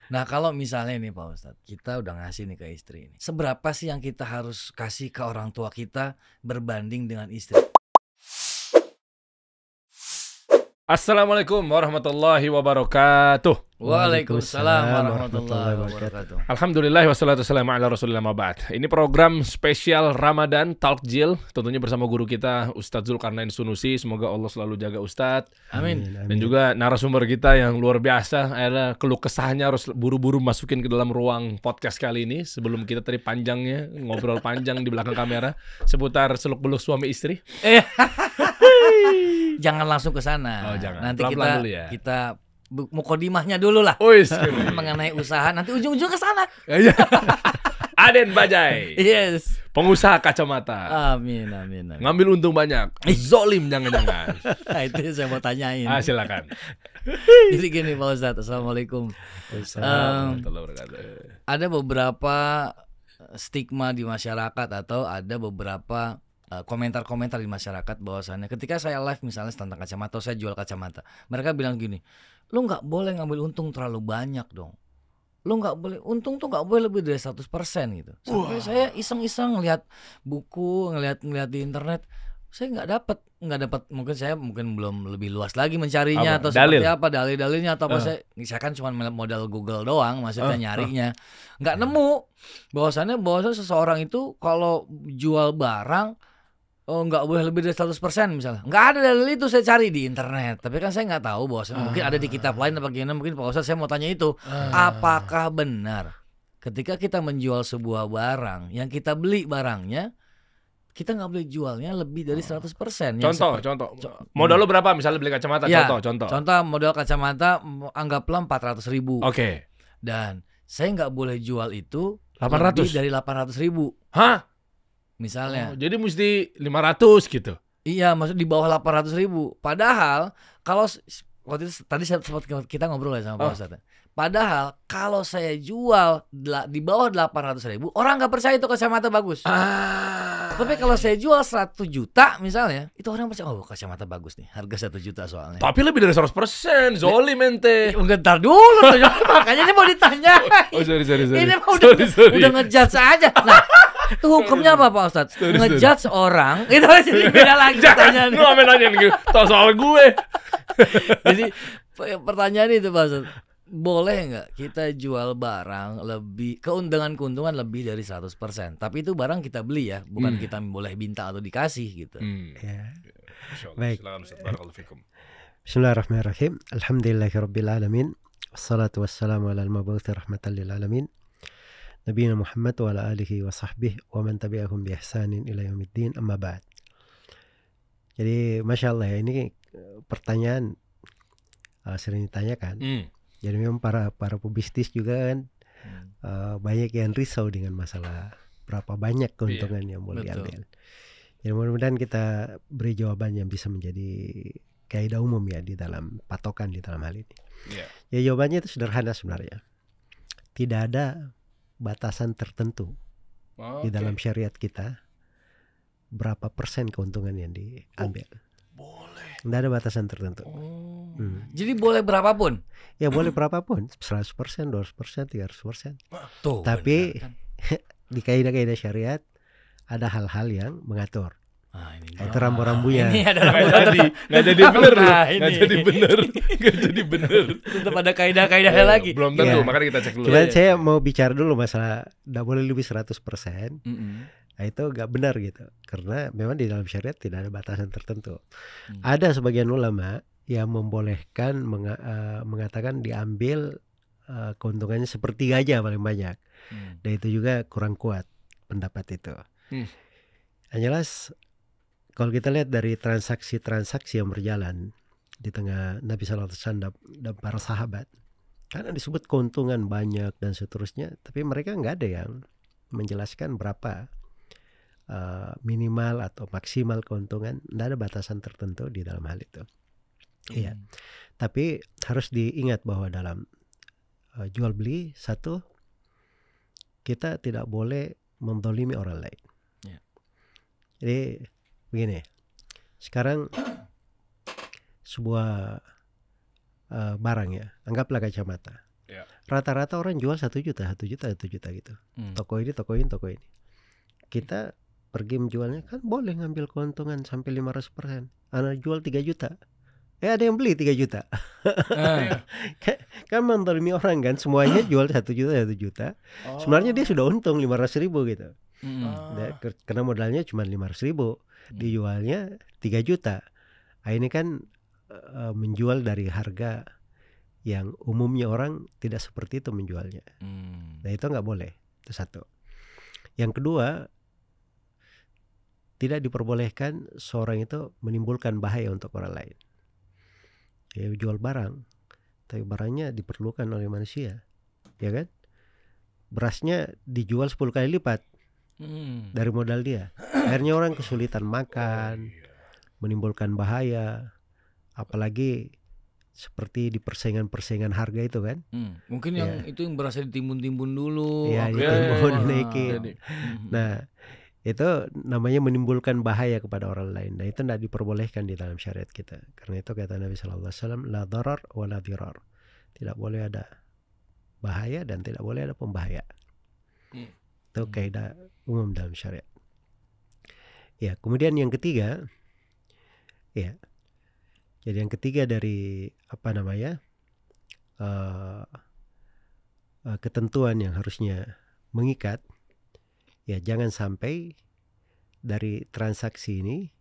Nah kalau misalnya nih Pak Ustadz, kita udah ngasih nih ke istri ini, seberapa sih yang kita harus kasih ke orang tua kita berbanding dengan istri? Assalamualaikum warahmatullahi wabarakatuh. Waalaikumsalam warahmatullahi wabarakatuh. Alhamdulillah wassalatu wassalamu ala rasulillah ma ba'd. Ini program spesial Ramadan Talkjil, tentunya bersama guru kita Ustadz Zulkarnain Sunusi. Semoga Allah selalu jaga Ustadz. Amin. Dan juga narasumber kita yang luar biasa, ada keluh kesahnya harus buru-buru masukin ke dalam ruang podcast kali ini. Sebelum kita tadi panjangnya ngobrol panjang di belakang kamera seputar seluk-beluk suami istri. Jangan langsung ke sana. Oh, jangan. Nanti Pelan-pelan dulu ya. kita mukodimahnya dulu lah. Mengenai usaha, nanti ujung-ujung ke sana. Aden Bajai, Yes. pengusaha kacamata. Amin. Ngambil untung banyak. Zolim jangan-jangan. Nah, itu yang saya mau tanyain. Silakan. Jadi gini Pak Ustadz, Assalamualaikum. Ada beberapa stigma di masyarakat atau ada beberapa komentar-komentar di masyarakat bahwasannya ketika saya live misalnya tentang kacamata, saya jual kacamata, mereka bilang gini, lu nggak boleh ngambil untung terlalu banyak dong, lu nggak boleh untung tuh nggak boleh lebih dari 100% gitu. Sampai saya iseng-iseng ngelihat buku, ngelihat di internet, saya nggak dapat, mungkin saya belum lebih luas lagi mencarinya atau seperti apa dalil-dalilnya atau apa. Saya kan cuma modal Google doang, maksudnya nyarinya nggak nemu bahwasannya seseorang itu kalau jual barang nggak boleh lebih dari 100% misalnya. Nggak ada dalil itu, saya cari di internet. Tapi kan saya nggak tahu bahwasanya mungkin ada di kitab lain apa gimana. Mungkin Pak Ustadz saya mau tanya itu, apakah benar ketika kita menjual sebuah barang, yang kita beli barangnya, kita nggak boleh jualnya lebih dari 100%. Contoh. Modal lo berapa misalnya beli kacamata? Ya, Contoh. Contoh modal kacamata anggaplah 400.000. Oke. Dan saya nggak boleh jual itu 800. lebih dari 800.000. Hah? Misalnya. Jadi mesti 500 gitu. Iya, maksud di bawah 800.000. Padahal kalau waktu itu tadi sempat kita ngobrol ya sama Pak Ustadz. Padahal kalau saya jual di bawah 800.000, orang nggak percaya itu kacamata bagus. Tapi kalau saya jual 100 juta misalnya, itu orang percaya, oh kacamata bagus nih, harga 1 juta soalnya. Tapi lebih dari 100%, zolim ente. Bentar dulu, makanya ini mau ditanya. Sorry. Ini mah udah ngejudge aja. Nah, itu hukumnya apa Pak Ustadz? Ngejudge orang, itu jadi beda lagi pertanyaan. Lu ngapain nanya gitu? Tahu soal gue. Jadi pertanyaan itu Pak Ustadz, boleh nggak kita jual barang keuntungan lebih dari 100%? Tapi itu barang kita beli ya, bukan kita boleh minta atau dikasih gitu. Ya. Baik. Bismillahirrahmanirrahim. Alhamdulillahirabbil alamin. Wassalatu wassalamu ala al-mabuthi rahmatan lil alamin. Nabiyina Muhammad wa ala alihi wa sahbihi wa man tabi'ahum bi ihsanin ila yaumiddin, amma ba'd. Jadi Masya Allah ya, ini pertanyaan sering ditanyakan. Jadi memang para pebisnis juga kan banyak yang risau dengan masalah berapa banyak keuntungan yang boleh diambil. Jadi mudah-mudahan kita beri jawaban yang bisa menjadi kaidah umum ya di dalam patokan di dalam hal ini. Ya jawabannya itu sederhana sebenarnya. Tidak ada batasan tertentu di dalam syariat kita berapa persen keuntungan yang diambil. Boleh. Tidak ada batasan tertentu. Jadi boleh berapapun? Ya boleh berapapun, 100%, 200%, 300%. Tuh, tapi kan? Di kaidah-kaidah syariat ada hal-hal yang mengatur. Itu rambu-rambunya. Ini ada Nggak jadi bener. Tetap ada kaidah-kaidahnya lagi. Belum tentu, makanya kita cek dulu. Cuman saya mau bicara dulu masalah tidak boleh lebih 100%. Nah, itu nggak benar gitu. Karena memang di dalam syariat tidak ada batasan tertentu. Ada sebagian ulama yang membolehkan mengatakan diambil keuntungannya sepertiga aja paling banyak. Dan itu juga kurang kuat pendapat itu. Yang jelas kalau kita lihat dari transaksi-transaksi yang berjalan di tengah Nabi SAW dan para sahabat, karena disebut keuntungan banyak dan seterusnya, tapi mereka nggak ada yang menjelaskan berapa minimal atau maksimal keuntungan. Nggak ada batasan tertentu di dalam hal itu. Iya. Tapi harus diingat bahwa dalam jual beli, satu, kita tidak boleh mendolimi orang lain. Jadi begini, sekarang sebuah barang ya, anggaplah kacamata. Ya. Rata-rata orang jual 1 juta, 1 juta, 1 juta gitu. Toko ini, toko ini, toko ini. Kita pergi menjualnya kan boleh ngambil keuntungan sampai 500%. Anak jual 3 juta. Ada yang beli 3 juta. Kan mendolimi orang kan, semuanya jual 1 juta, 1 juta. Sebenarnya dia sudah untung 500.000 gitu. Karena modalnya cuma 500.000, dijualnya 3 juta. Ini kan menjual dari harga yang umumnya orang tidak seperti itu menjualnya. Nah itu nggak boleh, itu satu. Yang kedua, tidak diperbolehkan seorang itu menimbulkan bahaya untuk orang lain. Ya jual barang, tapi barangnya diperlukan oleh manusia, ya kan? Berasnya dijual 10 kali lipat dari modal dia. Akhirnya orang kesulitan makan, menimbulkan bahaya, apalagi seperti di persaingan harga itu kan. Mungkin yang itu yang berasa ditimbun-timbun dulu. Ya, ditimbun, naikin. Nah, itu namanya menimbulkan bahaya kepada orang lain. Nah, itu tidak diperbolehkan di dalam syariat kita. Karena itu kata Nabi SAW, la darar wa la dirar. Tidak boleh ada bahaya dan tidak boleh ada pembahaya. Itu kaidah umum dalam syariat. Ya, kemudian yang ketiga, ya. Jadi yang ketiga dari ketentuan yang harusnya mengikat, ya jangan sampai dari transaksi ini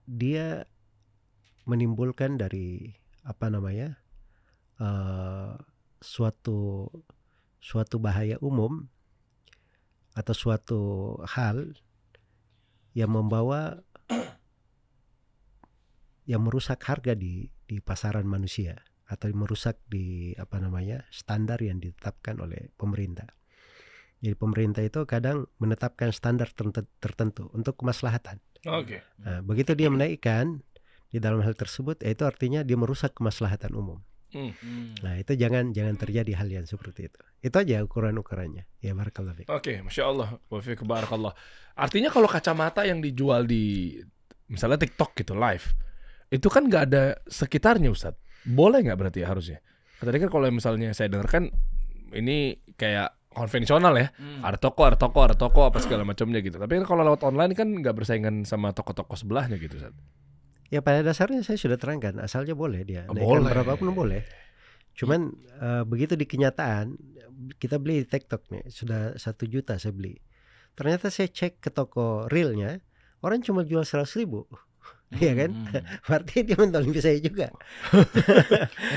dia menimbulkan dari suatu bahaya umum atau suatu hal yang membawa yang merusak harga di pasaran manusia atau merusak di standar yang ditetapkan oleh pemerintah. Jadi pemerintah itu kadang menetapkan standar tertentu untuk kemaslahatan. Nah, begitu dia menaikkan di dalam hal tersebut, itu artinya dia merusak kemaslahatan umum. Nah itu jangan terjadi hal yang seperti itu. Itu aja ukurannya. Ya barakallah. Masya Allah. Wa fiik barakallah. Artinya kalau kacamata yang dijual di misalnya TikTok gitu live, itu kan nggak ada sekitarnya Ustadz. Boleh nggak berarti ya harusnya? Tadi kan kalau misalnya saya dengar kan ini kayak konvensional ya, ada toko apa segala macamnya gitu. Tapi kan kalau lewat online kan nggak bersaingan sama toko-toko sebelahnya gitu Ustadz. Ya pada dasarnya saya sudah terangkan, asalnya boleh dia. Boleh. Berapapun boleh. Cuman begitu di kenyataan, kita beli di TikTok nih, sudah 1 juta saya beli. Ternyata saya cek ke toko realnya, orang cuma jual 100.000. Iya kan? Berarti dia mendolimi saya juga.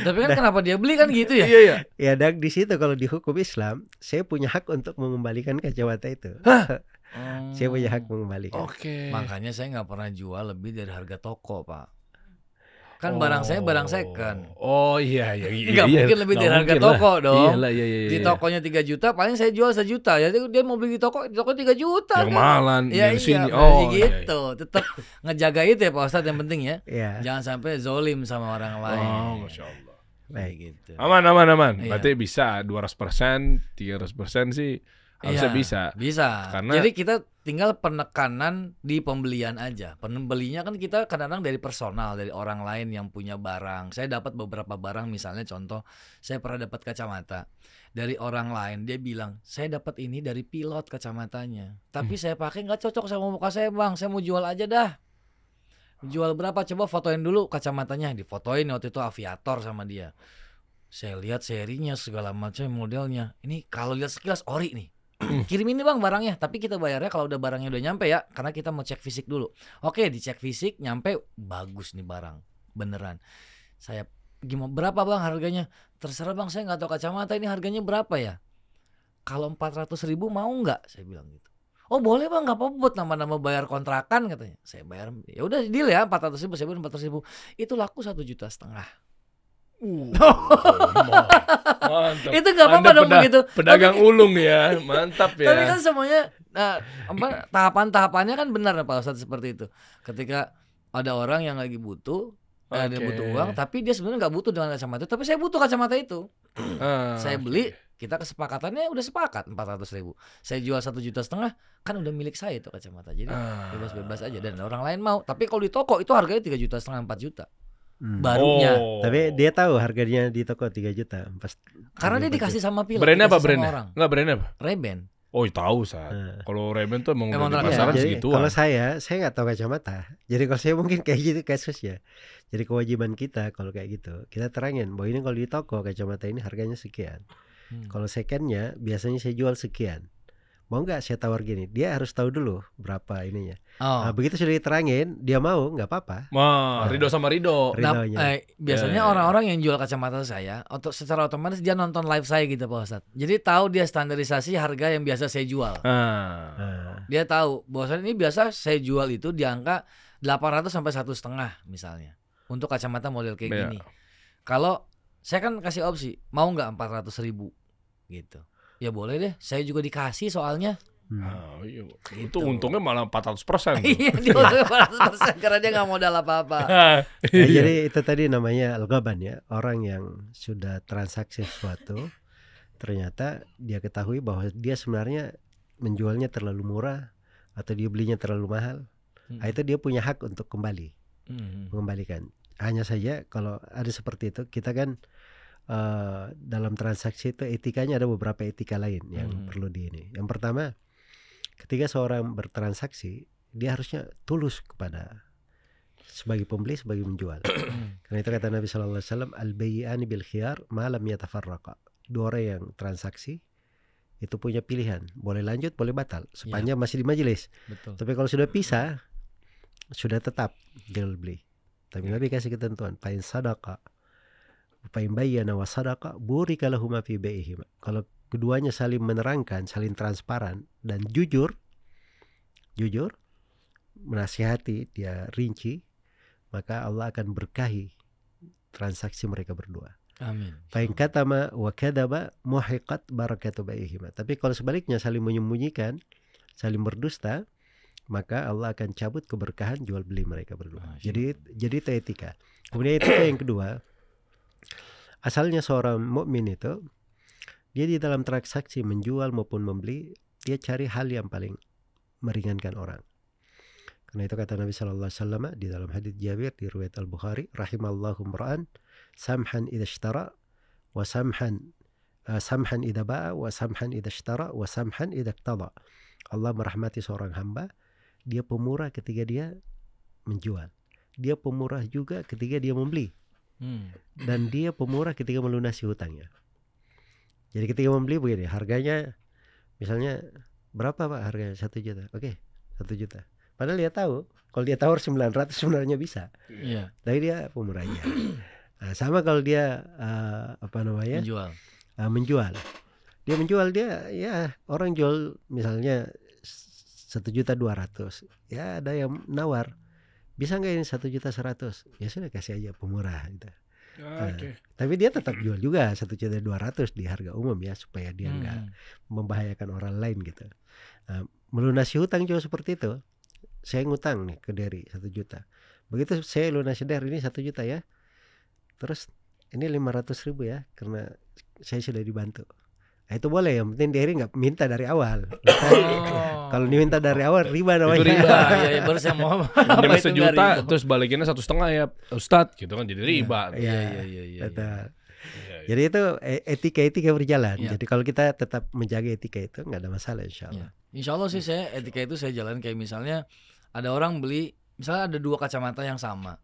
Tapi kan kenapa dia beli kan gitu ya? Iya. Ya dan di situ kalau di hukum Islam, saya punya hak untuk mengembalikan kacamata itu. Saya punya hak mengembalikan. Makanya saya nggak pernah jual lebih dari harga toko, Pak. Kan barang saya barang second. Iya. Nggak mungkin lebih dari harga toko dong. Iya. Di tokonya 3 juta, paling saya jual 1 juta. Ya dia mau beli di toko 3 juta. Yang mahalan di sini. Gitu. Tetap ngejaga itu ya Pak Ustadz yang penting ya. Jangan sampai zolim sama orang lain. Masya Allah. Baik gitu. Aman. Berarti bisa 200%, 300% sih harusnya bisa. Karena jadi kita tinggal penekanan di pembelian aja. Pembelinya kan kita kadang-kadang dari personal, dari orang lain yang punya barang. Saya dapat beberapa barang, misalnya contoh, saya pernah dapat kacamata dari orang lain. Dia bilang, saya dapat ini dari pilot kacamatanya. Tapi saya pakai nggak cocok sama muka saya bang. Saya mau jual aja dah. Jual berapa? Coba fotoin dulu kacamatanya. Difotoin waktu itu aviator sama dia. Saya lihat serinya segala macam modelnya. Ini kalau lihat sekilas ori nih. Kirim ini bang barangnya, tapi kita bayarnya kalau udah barangnya udah nyampe ya, karena kita mau cek fisik dulu. Oke, dicek fisik nyampe, bagus nih barang, beneran. Saya gimana berapa bang harganya? Terserah bang, saya nggak tahu kacamata ini harganya berapa ya. Kalau 400.000 mau nggak? Saya bilang gitu. Oh boleh bang, nggak apa-apa buat nama-nama bayar kontrakan katanya. Saya bayar, ya udah deal ya 400.000, saya bayar 400.000. Itu laku 1,5 juta. Mantap. Itu nggak apa-apa dong begitu. Pedagang ulung ya, mantap ya. Tapi kan semuanya tahapan-tahapannya kan benar Pak Ustadz seperti itu. Ketika ada orang yang lagi butuh, dia butuh uang, tapi dia sebenarnya nggak butuh dengan kacamata itu, tapi saya butuh kacamata itu. Saya beli, kita kesepakatannya udah sepakat 400.000. Saya jual 1,5 juta, kan udah milik saya itu kacamata. Jadi bebas-bebas aja dan orang lain mau. Tapi kalau di toko itu harganya 3,5 juta, 4 juta. barunya. Tapi dia tahu harganya di toko 3 juta. Karena dia dikasih sama pilot. Brandnya apa dikasih sama brandnya? orang. Enggak, brandnya apa? Ray-Ban. Oh, tahu Sat. Kalau Ray-Ban tuh emang Emang udah di terkenal. pasaran jadi segituan. kalau saya nggak tahu kacamata. Jadi kalau saya mungkin kayak gitu kasusnya. Jadi kewajiban kita kalau kayak gitu, kita terangin bahwa ini kalau di toko kacamata ini harganya sekian. Kalau secondnya biasanya saya jual sekian. Mau nggak saya tawar gini? Dia harus tahu dulu berapa ininya. Nah, begitu sudah diterangin, dia mau nggak apa-apa. Wah, Ridho sama Ridho. Ridhonya. Biasanya orang-orang yang jual kacamata saya, secara otomatis dia nonton live saya gitu Pak Ustadz. Jadi tahu dia standarisasi harga yang biasa saya jual. Dia tahu bahwasanya ini biasa saya jual itu di angka 800 sampai 1,5 misalnya. Untuk kacamata model kayak gini. Kalau saya kan kasih opsi, mau nggak 400.000 gitu. Ya boleh deh, saya juga dikasih soalnya. Iya. Itu untungnya malah 400%. Iya, dia untungnya 400% karena dia nggak modal apa-apa. Jadi itu tadi namanya al-ghaban ya. Orang yang sudah transaksi sesuatu, ternyata dia ketahui bahwa dia sebenarnya menjualnya terlalu murah atau dia belinya terlalu mahal. Itu dia punya hak untuk mengembalikan. Hanya saja kalau ada seperti itu, kita kan dalam transaksi itu etikanya ada beberapa etika lain yang perlu di ini. Yang pertama, ketika seorang bertransaksi, dia harusnya tulus kepada sebagai pembeli, sebagai menjual. Karena itu kata Nabi SAW, al-bayyi'ani bil khiyar ma lam yatafarraqa. Dua orang yang transaksi itu punya pilihan, boleh lanjut, boleh batal, sepanjang masih di majelis. Betul. Tapi kalau sudah pisah, sudah tetap jual beli. Tapi Nabi kasih ketentuan, fa'in sadaqa fa'in bayyana wa sadaqa burika lahuma fi bai'ihima. Kalau keduanya saling menerangkan, saling transparan dan jujur menasihati, dia rinci, maka Allah akan berkahi transaksi mereka berdua. Amin. Fa'in katama wa kadaba muhiqat barakatu bai'ihima. Tapi kalau sebaliknya saling menyembunyikan, saling berdusta, maka Allah akan cabut keberkahan jual beli mereka berdua. Jadi itu etika. Kemudian etika yang kedua, asalnya seorang mukmin itu dia di dalam transaksi menjual maupun membeli, dia cari hal yang paling meringankan orang. Karena itu kata Nabi sallallahu alaihi wasallam di dalam hadits Jabir di riwayat Al-Bukhari, rahimallahu imra'an samhan idza ishtara wa samhan idza ba'a wa samhan idza ishtara wa samhan idza iqtada. Allah merahmati seorang hamba, dia pemurah ketika dia menjual. Dia pemurah juga ketika dia membeli. Dan dia pemurah ketika melunasi hutangnya. Jadi ketika membeli begini, harganya misalnya berapa Pak harganya? 1 juta. Oke, 1 juta. Padahal dia tahu, kalau dia tawar 900 sebenarnya bisa. Iya. Tapi dia pemurahnya. Nah, sama kalau dia menjual. Dia menjual, dia ya orang jual misalnya 1.200.000. Ya ada yang nawar. Bisa nggak ini 1.100.000? Ya sudah kasih aja pemurah gitu. Tapi dia tetap jual juga 1.200.000 di harga umum ya, supaya dia nggak membahayakan orang lain gitu. Melunasi hutang juga seperti itu. Saya ngutang nih ke Dery 1 juta. Begitu saya lunasi Dery ini 1 juta ya. Terus ini 500.000 ya, karena saya sudah dibantu. Nah, itu boleh, yang penting Dery nggak minta dari awal. Kalau diminta dari awal riba namanya. Itu riba. Iya, baru saya mau. Dia 1 juta terus balikinnya 1,5 ya Ustadz gitu kan, jadi riba. Iya. Jadi itu etika berjalan. Jadi kalau kita tetap menjaga etika itu nggak ada masalah insya Allah. Insya Allah sih saya etika itu saya jalan kayak misalnya ada orang beli, misalnya ada 2 kacamata yang sama.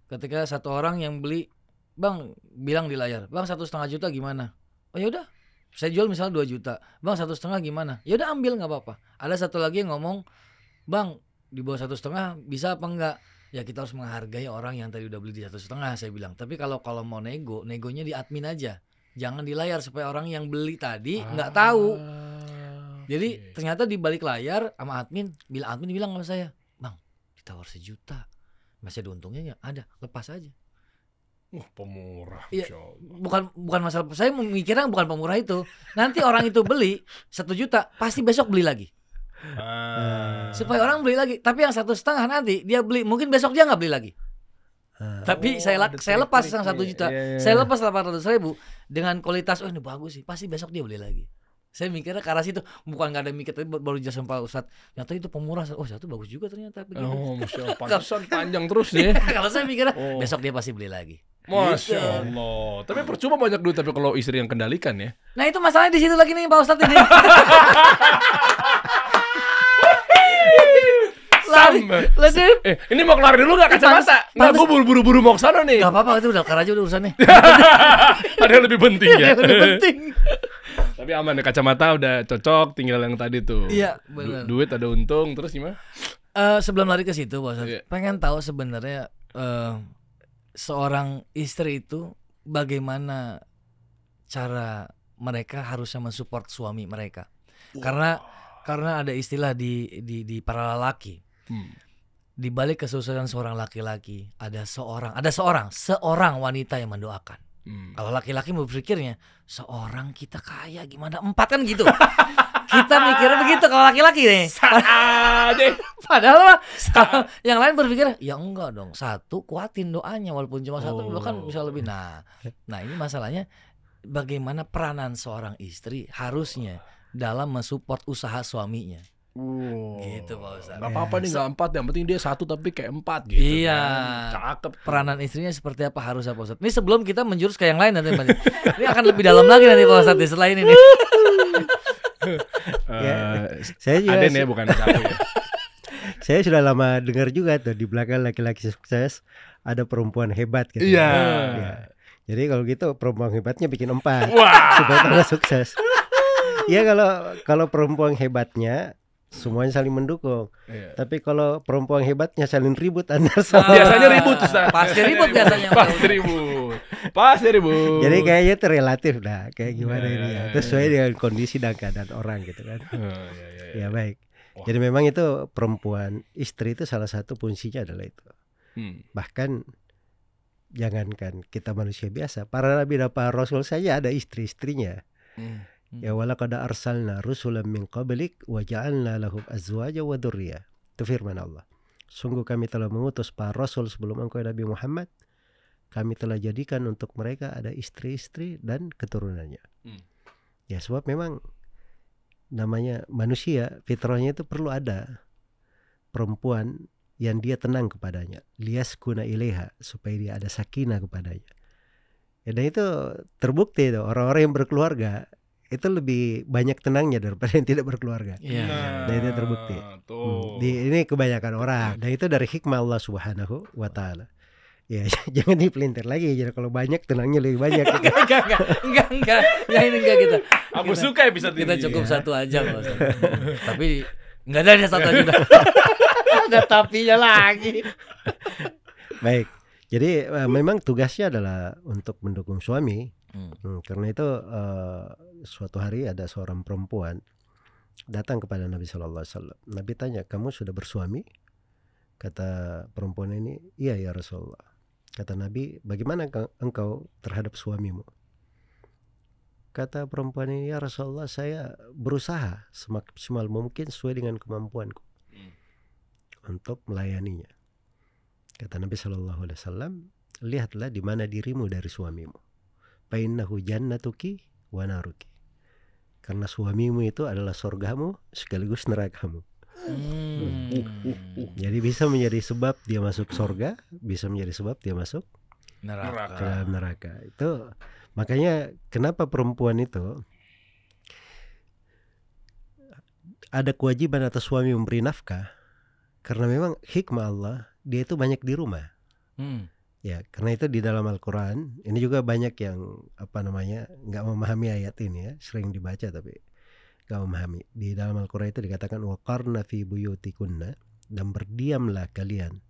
Ketika satu orang yang beli, Bang bilang di layar, Bang 1,5 juta gimana? Oh ya udah. Saya jual misalnya 2 juta, Bang 1,5 gimana? Ya udah ambil nggak apa-apa. Ada satu lagi yang ngomong, Bang di bawah 1,5 bisa apa enggak? Ya kita harus menghargai orang yang tadi udah beli di 1,5, saya bilang. Tapi kalau mau negonya di admin aja, jangan di layar supaya orang yang beli tadi nggak tahu. Jadi ternyata di balik layar sama admin bilang sama saya, Bang ditawar 1 juta, masih ada untungnya nggak? Ada, lepas aja. Pemurah. Iya, bukan masalah. Saya mikirnya bukan pemurah itu. Nanti orang itu beli 1 juta, pasti besok beli lagi. Supaya orang beli lagi. Tapi yang 1,5 nanti dia beli, mungkin besok dia nggak beli lagi. Tapi saya lepas yang 1 juta, saya lepas 800.000 dengan kualitas. Oh ini bagus sih, pasti besok dia beli lagi. Saya mikirnya ke arah situ, bukan nggak ada mikir, tapi baru jelasin Pak Ustadz. Ternyata itu pemurah. Oh, satu bagus juga ternyata. Begitu. Oh, Masya Allah. Pantesan panjang terus ya. Kalau saya mikirnya Oh. besok dia pasti beli lagi. Masya Allah. Tapi percuma banyak duit tapi kalau istri yang kendalikan ya. Nah itu masalahnya di situ lagi nih Pak Ustadz ini. Ini mau keluar dulu gak kacamata? Nggak, gue buru-buru mau kesana nih. Gak apa-apa, itu udah kelar aja udah urusannya. Ada yang lebih penting ya. Yang lebih penting. Tapi aman ya, kacamata udah cocok, tinggal yang tadi tuh. Iya, benar. Duit ada untung, terus gimana? Sebelum lari ke situ, Pak Ustadz, Iya. pengen tahu sebenarnya seorang istri itu bagaimana cara mereka harusnya mensupport suami mereka. Karena ada istilah di para lelaki. Di balik kesuksesan seorang laki-laki ada seorang wanita yang mendoakan. Kalau laki-laki berpikirnya seorang kita kaya gimana 4 kan gitu. Kita mikirnya begitu kalau laki-laki nih. Padahal mah kalau yang lain berpikir ya enggak dong, 1 kuatin doanya walaupun cuma 1 kan bisa lebih. Nah ini masalahnya bagaimana peranan seorang istri harusnya dalam mensupport usaha suaminya. Gitu Pak Ustadz. Gak apa-apa nih gak 4, yang penting dia 1 tapi kayak 4 gitu. Iya. Kan. Cakep. Peranan istrinya seperti apa harusnya Pak Ustadz. Ini sebelum kita menjurus ke yang lain nanti. Ini akan lebih dalam lagi nanti Pak Ustadz setelah ini nih. Saya juga Aden ya, bukan satu ya. Saya sudah lama dengar juga tuh di belakang laki-laki sukses ada perempuan hebat gitu. Iya. Ya. Jadi kalau gitu perempuan hebatnya bikin 4 Wah. supaya tambah sukses. Ya kalau perempuan hebatnya semuanya saling mendukung. Iya. Tapi kalau perempuan hebatnya saling ribut Biasanya ribut Ustaz. Pasti ribut biasanya. Pasti ribut. Jadi kayaknya itu relatif dah, kayak gimana ini ya. Itu sesuai dengan kondisi dan keadaan orang gitu kan. Ya baik. Jadi memang itu perempuan istri itu salah satu fungsinya adalah itu. Bahkan jangankan kita manusia biasa, para nabi dan para rasul saja ada istri-istrinya. Ya walaqad arsalna rusulan min qablik wa ja'alna lahum azwaja wa dzurriyyah. Itu firman Allah. Sungguh kami telah mengutus para rasul sebelum engkau Nabi Muhammad. Kami telah jadikan untuk mereka ada istri-istri dan keturunannya. Ya sebab memang namanya manusia, fitrahnya itu perlu ada perempuan yang dia tenang kepadanya, liyaskuna ilaiha, supaya dia ada sakinah kepadanya. Ya, dan itu terbukti itu orang-orang yang berkeluarga itu lebih banyak tenangnya daripada yang tidak berkeluarga. Dan itu terbukti. Ini kebanyakan orang. Dan itu dari hikmah Allah Subhanahu wa Ta'ala. Ya jangan dipelintir lagi. Jadi kalau banyak tenangnya lebih banyak. Enggak. Ya ini enggak kita. Aku suka episode Kita ini. cukup 1 aja Pak Ustadz. Tapi enggak ada 1 aja udah. Ada tapinya lagi. Baik. Jadi memang tugasnya adalah untuk mendukung suami. Karena itu suatu hari ada seorang perempuan datang kepada Nabi SAW. Nabi tanya, kamu sudah bersuami? Kata perempuan ini, iya ya Rasulullah. Kata Nabi, bagaimana engkau terhadap suamimu? Kata perempuan ini, ya Rasulullah, saya berusaha semaksimal mungkin sesuai dengan kemampuanku untuk melayaninya. Kata Nabi SAW, lihatlah di mana dirimu dari suamimu. Fainnahu jannatuki wa naruki. Karena suamimu itu adalah surgamu sekaligus nerakamu. Jadi bisa menjadi sebab dia masuk surga, bisa menjadi sebab dia masuk neraka. Itu makanya kenapa perempuan itu ada kewajiban atas suami memberi nafkah. Karena memang hikmah Allah, dia itu banyak di rumah. Ya, karena itu di dalam Al-Quran ini juga banyak yang nggak memahami ayat ini ya, sering dibaca tapi nggak memahami. Di dalam Al-Quran itu dikatakan waqarna fi buyutikunna, dan berdiamlah kalian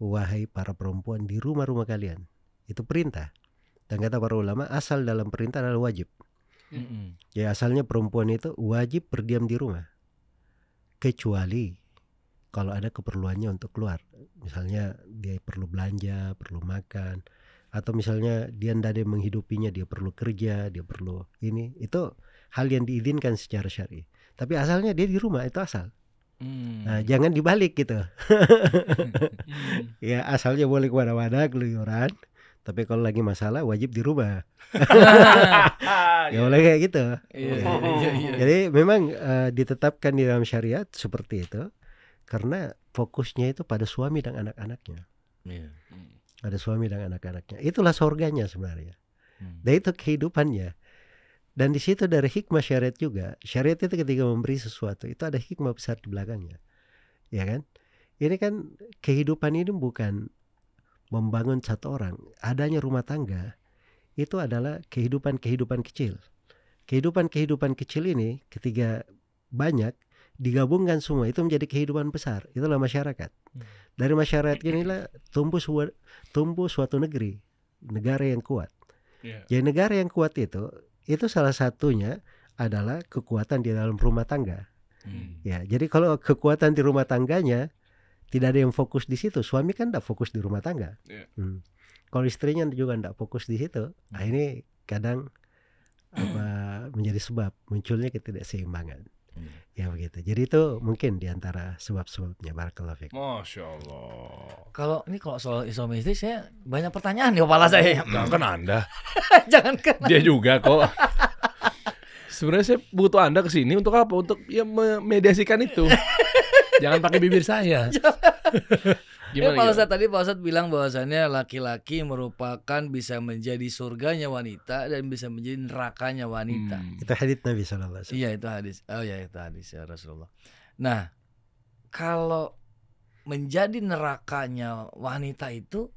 wahai para perempuan di rumah-rumah kalian. Itu perintah. Dan kata para ulama asal dalam perintah adalah wajib. Ya asalnya perempuan itu wajib berdiam di rumah kecuali kalau ada keperluannya untuk keluar. Misalnya dia perlu belanja, perlu makan, atau misalnya dia tidak ada yang menghidupinya, dia perlu kerja, dia perlu ini. Itu hal yang diizinkan secara syar'i. Tapi asalnya dia di rumah, itu asal. Nah, jangan dibalik gitu. Ya asalnya boleh kemana-mana keluyuran, Tapi kalau lagi masalah wajib dirubah. Ah, Gak boleh kayak gitu. Iya, Ya. iya. Jadi memang ditetapkan di dalam syariat seperti itu karena fokusnya itu pada suami dan anak-anaknya. Iya. Ada suami dan anak-anaknya. Itulah surganya sebenarnya. Dan itu kehidupannya. Dan di situ dari hikmah syariat juga. Syariat itu ketika memberi sesuatu itu ada hikmah besar di belakangnya. Ya kan? Ini kan kehidupan ini bukan membangun satu orang. Adanya rumah tangga itu adalah kehidupan-kehidupan kecil. Kehidupan-kehidupan kecil ini ketika banyak digabungkan semua itu menjadi kehidupan besar. Itulah masyarakat. Dari masyarakat inilah tumbuh suatu negara yang kuat. Jadi negara yang kuat itu salah satunya adalah kekuatan di dalam rumah tangga. Ya, jadi kalau kekuatan di rumah tangganya tidak ada yang fokus di situ, suami kan tidak fokus di rumah tangga. Kalau istrinya juga tidak fokus di situ, nah ini kadang menjadi sebab munculnya ketidakseimbangan. Ya begitu. Jadi itu mungkin diantara sebab-sebabnya. Barakallahu fiik. Masya Allah. Kalau soal suami istri saya banyak pertanyaan di kepala saya. Jangan Anda. Jangan kena. Dia juga kok. Sebenarnya saya butuh Anda kesini untuk apa? Untuk ya memediasikan itu. Jangan pakai bibir saya. Gimana? Pak Ustadz bilang bahwasannya laki-laki merupakan bisa menjadi surganya wanita dan bisa menjadi nerakanya wanita. Itu hadits Nabi SAW. Iya itu hadis. Oh ya itu hadis ya Rasulullah. Nah kalau menjadi nerakanya wanita itu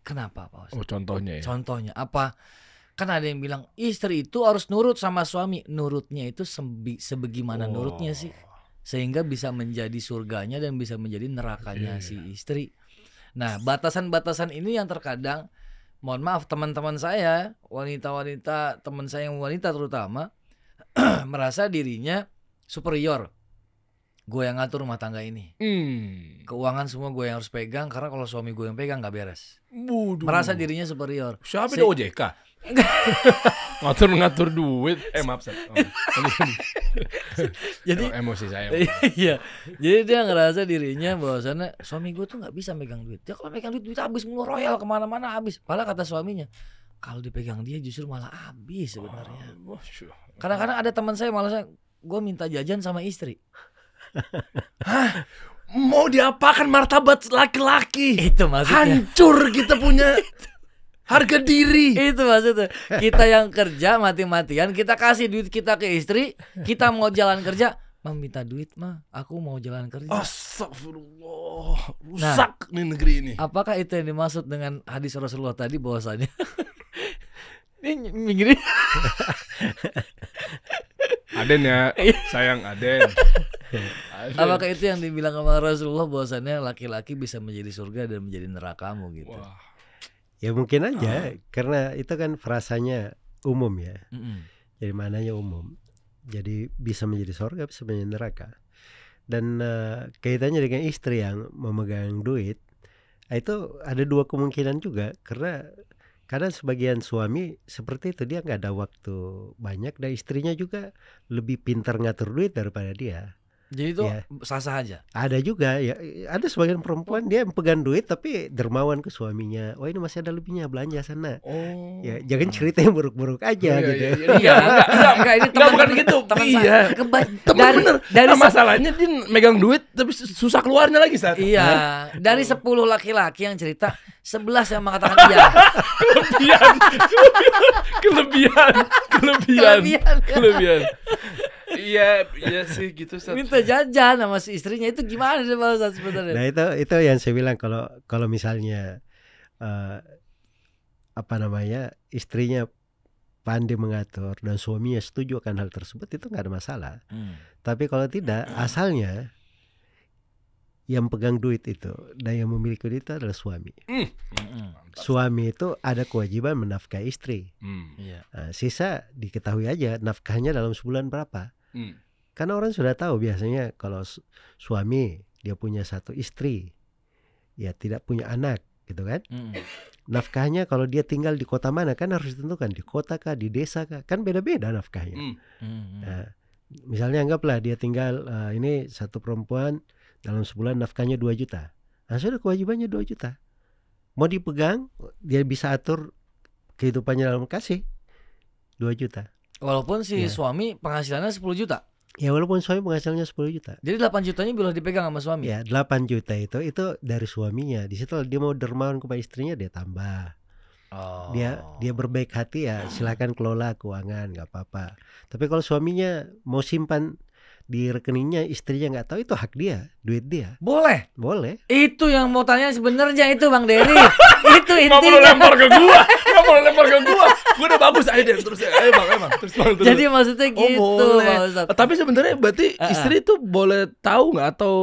kenapa Pak Ustadz? Oh contohnya ya. Contohnya apa? Kan ada yang bilang istri itu harus nurut sama suami. Nurutnya itu sebagaimana nurutnya sih, sehingga bisa menjadi surganya dan bisa menjadi nerakanya si istri. Nah batasan-batasan ini yang terkadang, mohon maaf teman-teman saya, wanita-wanita, teman saya yang wanita terutama merasa dirinya superior. Gue yang ngatur rumah tangga ini. Keuangan semua gue yang harus pegang, karena kalau suami gue yang pegang gak beres. Merasa dirinya superior. Siapa itu OJK? Ngatur duit. Maaf Seth. Jadi emosi saya. Iya. Jadi dia ngerasa dirinya bahwasannya suami gue tuh nggak bisa megang duit. Dia kalau megang duit habis mulu, royal kemana-mana habis. Padahal kata suaminya, kalau dipegang dia justru malah habis sebenarnya. Kadang-kadang ada teman saya malah gue minta jajan sama istri. Hah? Mau diapakan martabat laki-laki? Itu maksudnya. Hancur kita punya harga diri. Itu maksudnya. Kita yang kerja mati-matian, kita kasih duit kita ke istri, kita mau jalan kerja, minta duit mah, aku mau jalan kerja. Astagfirullah. Rusak nih negeri ini. Apakah itu yang dimaksud dengan hadis Rasulullah tadi bahwasanya ini minggir. Aden ya, sayang Aden. Apakah itu yang dibilang sama Rasulullah bahwasannya laki-laki bisa menjadi surga dan menjadi nerakamu gitu? Wah. Ya mungkin aja karena itu kan frasanya umum ya. Jadi mananya umum. Jadi bisa menjadi surga, bisa menjadi neraka. Dan kaitannya dengan istri yang memegang duit, itu ada dua kemungkinan juga. Karena kadang sebagian suami seperti itu, dia nggak ada waktu banyak dan istrinya juga lebih pintar ngatur duit daripada dia. Jadi itu sah-sah aja. Ada juga ya, ada sebagian perempuan dia pegang duit tapi dermawan ke suaminya. Oh ini masih ada lebihnya, belanja sana. Ya jangan cerita yang buruk-buruk aja gitu. Enggak ini teman bukan gitu. Iya. Dari masalahnya dia megang duit tapi susah keluarnya lagi saat. Iya. Dari 10 laki-laki yang cerita, 11 yang mengatakan iya. Kelebihan. Iya sih gitu. Minta jajan sama si istrinya itu gimana sih Pak Ustadz sebenarnya? Nah itu yang saya bilang kalau misalnya istrinya pandai mengatur dan suaminya setuju akan hal tersebut, itu nggak ada masalah. Tapi kalau tidak, asalnya yang pegang duit itu dan yang memiliki duit itu adalah suami. Suami itu ada kewajiban menafkahi istri. Sisa diketahui aja nafkahnya dalam sebulan berapa. Karena orang sudah tahu biasanya kalau suami dia punya satu istri, ya tidak punya anak gitu kan. Nafkahnya kalau dia tinggal di kota mana kan harus ditentukan, di kota kah, di desa kah, kan beda-beda nafkahnya. Nah, misalnya anggaplah dia tinggal ini satu perempuan dalam sebulan nafkahnya 2 juta. Nah sudah kewajibannya 2 juta. mau dipegang, dia bisa atur kehidupannya dalam kasih 2 juta. Walaupun si Ya. suami penghasilannya 10 juta. Ya walaupun suami penghasilannya 10 juta. Jadi 8 jutanya boleh dipegang sama suami. Ya 8 juta itu dari suaminya. Di situ dia mau dermawan kepada istrinya dia tambah. Oh. Dia berbaik hati ya silakan kelola keuangan nggak apa-apa. Tapi kalau suaminya mau simpan di rekeningnya istrinya nggak tahu, itu hak dia, duit dia. Boleh. Boleh. Itu yang mau tanya sebenarnya itu Bang Dery. Itu Nggak perlu intinya. lempar ke gua. Nggak perlu lempar ke gua. Gua udah bagus aja deh. Terus ayo Bang. Terus Bang. Terus. Jadi maksudnya gitu boleh. Pak Ustadz. Tapi sebenarnya berarti istri itu boleh tahu nggak atau